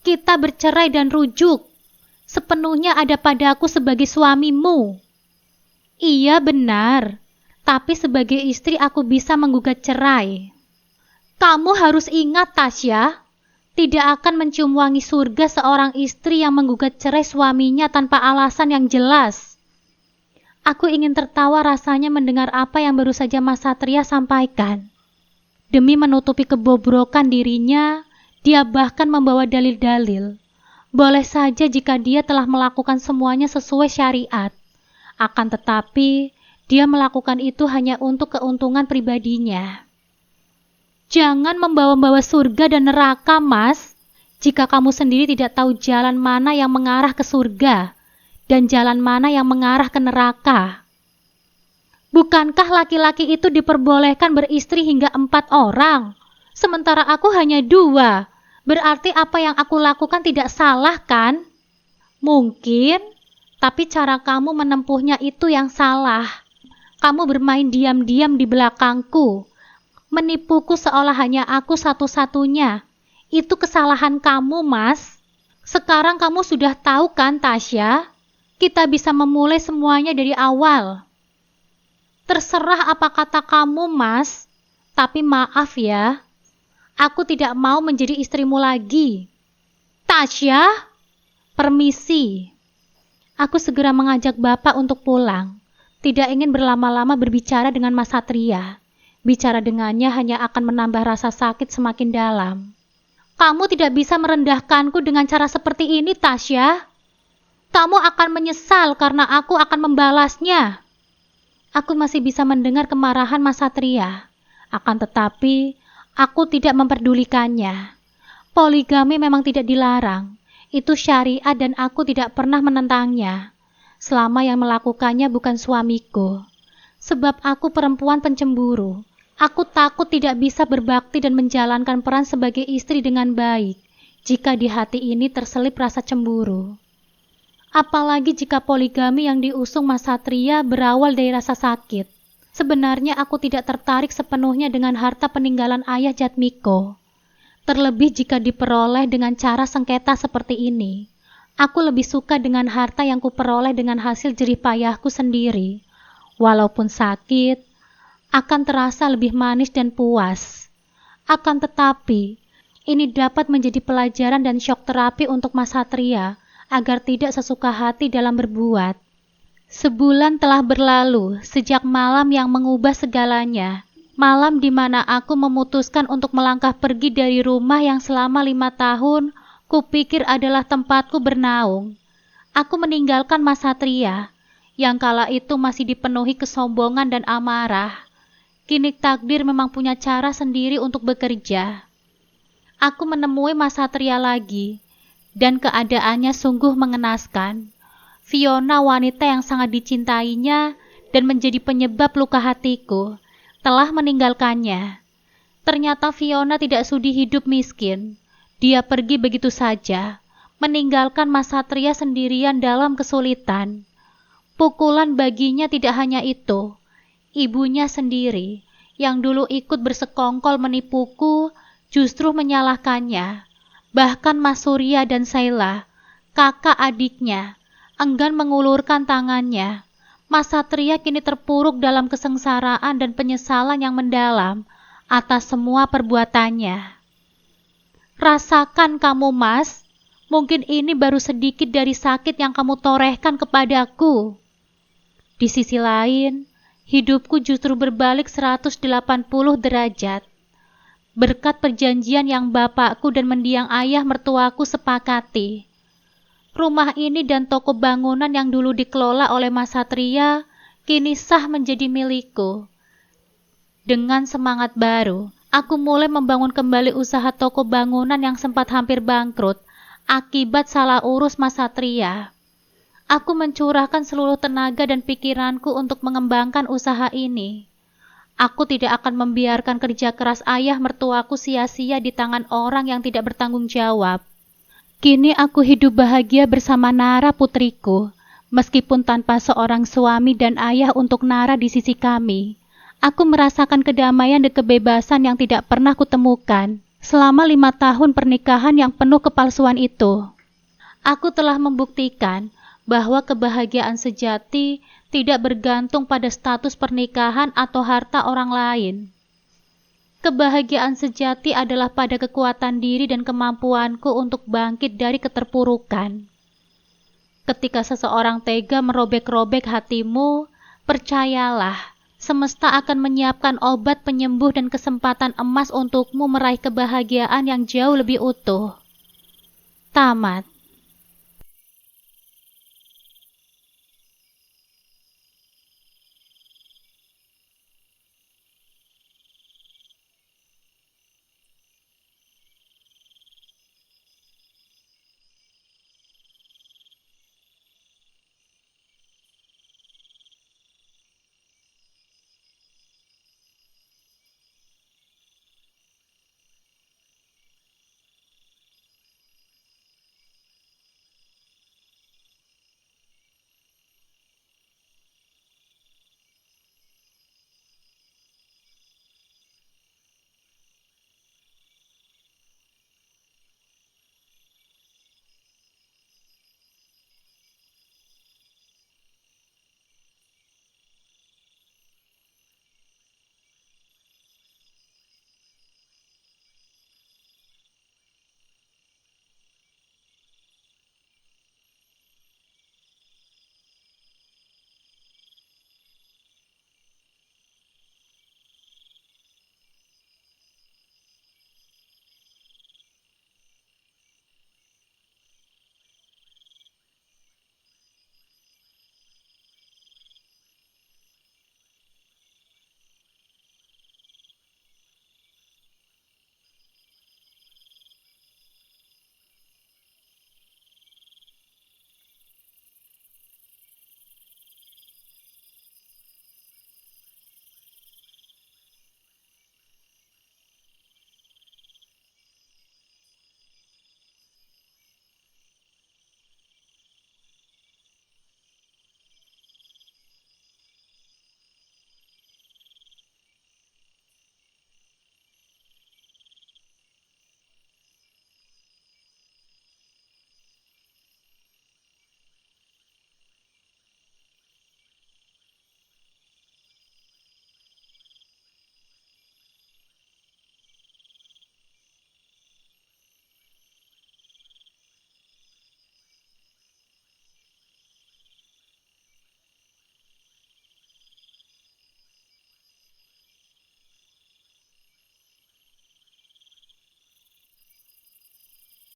Kita bercerai dan rujuk. Sepenuhnya ada padaku sebagai suamimu. Iya benar, tapi sebagai istri aku bisa menggugat cerai. Kamu harus ingat, Tasya, tidak akan mencium wangi surga seorang istri yang menggugat cerai suaminya tanpa alasan yang jelas. Aku ingin tertawa rasanya mendengar apa yang baru saja Mas Satria sampaikan. Demi menutupi kebobrokan dirinya, dia bahkan membawa dalil-dalil. Boleh saja jika dia telah melakukan semuanya sesuai syariat. Akan tetapi, dia melakukan itu hanya untuk keuntungan pribadinya. Jangan membawa-bawa surga dan neraka, Mas. Jika kamu sendiri tidak tahu jalan mana yang mengarah ke surga dan jalan mana yang mengarah ke neraka. Bukankah laki-laki itu diperbolehkan beristri hingga 4 orang, sementara aku hanya 2? Berarti apa yang aku lakukan tidak salah, kan? Mungkin, tapi cara kamu menempuhnya itu yang salah. Kamu bermain diam-diam di belakangku, menipuku seolah hanya aku satu-satunya. Itu kesalahan kamu, Mas. Sekarang kamu sudah tahu kan, Tasya? Kita bisa memulai semuanya dari awal. Terserah apa kata kamu, Mas. Tapi maaf ya, aku tidak mau menjadi istrimu lagi. Tasya, permisi. Aku segera mengajak Bapak untuk pulang. Tidak ingin berlama-lama berbicara dengan Mas Satria. Bicara dengannya hanya akan menambah rasa sakit semakin dalam. Kamu tidak bisa merendahkanku dengan cara seperti ini, Tasya. Kamu akan menyesal karena aku akan membalasnya. Aku masih bisa mendengar kemarahan Mas Satria. Akan tetapi, aku tidak memperdulikannya. Poligami memang tidak dilarang. Itu syariat dan aku tidak pernah menentangnya. Selama yang melakukannya bukan suamiku. Sebab aku perempuan pencemburu. Aku takut tidak bisa berbakti dan menjalankan peran sebagai istri dengan baik jika di hati ini terselip rasa cemburu. Apalagi jika poligami yang diusung Mas Satria berawal dari rasa sakit. Sebenarnya aku tidak tertarik sepenuhnya dengan harta peninggalan ayah Jatmiko. Terlebih jika diperoleh dengan cara sengketa seperti ini. Aku lebih suka dengan harta yang kuperoleh dengan hasil jerih payahku sendiri. Walaupun sakit, akan terasa lebih manis dan puas. Akan tetapi, ini dapat menjadi pelajaran dan syok terapi untuk Mas Satria agar tidak sesuka hati dalam berbuat. Sebulan telah berlalu sejak malam yang mengubah segalanya. Malam di mana aku memutuskan untuk melangkah pergi dari rumah yang selama 5 tahun kupikir adalah tempatku bernaung. Aku meninggalkan Mas Satria, yang kala itu masih dipenuhi kesombongan dan amarah. Kini takdir memang punya cara sendiri untuk bekerja. Aku menemui Mas Satria lagi, dan keadaannya sungguh mengenaskan. Fiona, wanita yang sangat dicintainya dan menjadi penyebab luka hatiku, telah meninggalkannya. Ternyata Fiona tidak sudi hidup miskin. Dia pergi begitu saja, meninggalkan Mas Satria sendirian dalam kesulitan. Pukulan baginya tidak hanya itu. Ibunya sendiri, yang dulu ikut bersekongkol menipuku, justru menyalahkannya. Bahkan Mas Surya dan Saila, kakak adiknya, enggan mengulurkan tangannya. Mas Satria kini terpuruk dalam kesengsaraan dan penyesalan yang mendalam atas semua perbuatannya. Rasakan kamu, Mas. Mungkin ini baru sedikit dari sakit yang kamu torehkan kepadaku. Di sisi lain, hidupku justru berbalik 180 derajat. Berkat perjanjian yang bapakku dan mendiang ayah mertuaku sepakati. Rumah ini dan toko bangunan yang dulu dikelola oleh Mas Satria kini sah menjadi milikku. Dengan semangat baru, aku mulai membangun kembali usaha toko bangunan yang sempat hampir bangkrut akibat salah urus Mas Satria. Aku mencurahkan seluruh tenaga dan pikiranku untuk mengembangkan usaha ini. Aku tidak akan membiarkan kerja keras ayah mertuaku sia-sia di tangan orang yang tidak bertanggung jawab. Kini aku hidup bahagia bersama Nara putriku, meskipun tanpa seorang suami dan ayah untuk Nara di sisi kami. Aku merasakan kedamaian dan kebebasan yang tidak pernah kutemukan selama 5 tahun pernikahan yang penuh kepalsuan itu. Aku telah membuktikan bahwa kebahagiaan sejati tidak bergantung pada status pernikahan atau harta orang lain. Kebahagiaan sejati adalah pada kekuatan diri dan kemampuanku untuk bangkit dari keterpurukan. Ketika seseorang tega merobek-robek hatimu, percayalah, semesta akan menyiapkan obat penyembuh dan kesempatan emas untukmu meraih kebahagiaan yang jauh lebih utuh. Tamat.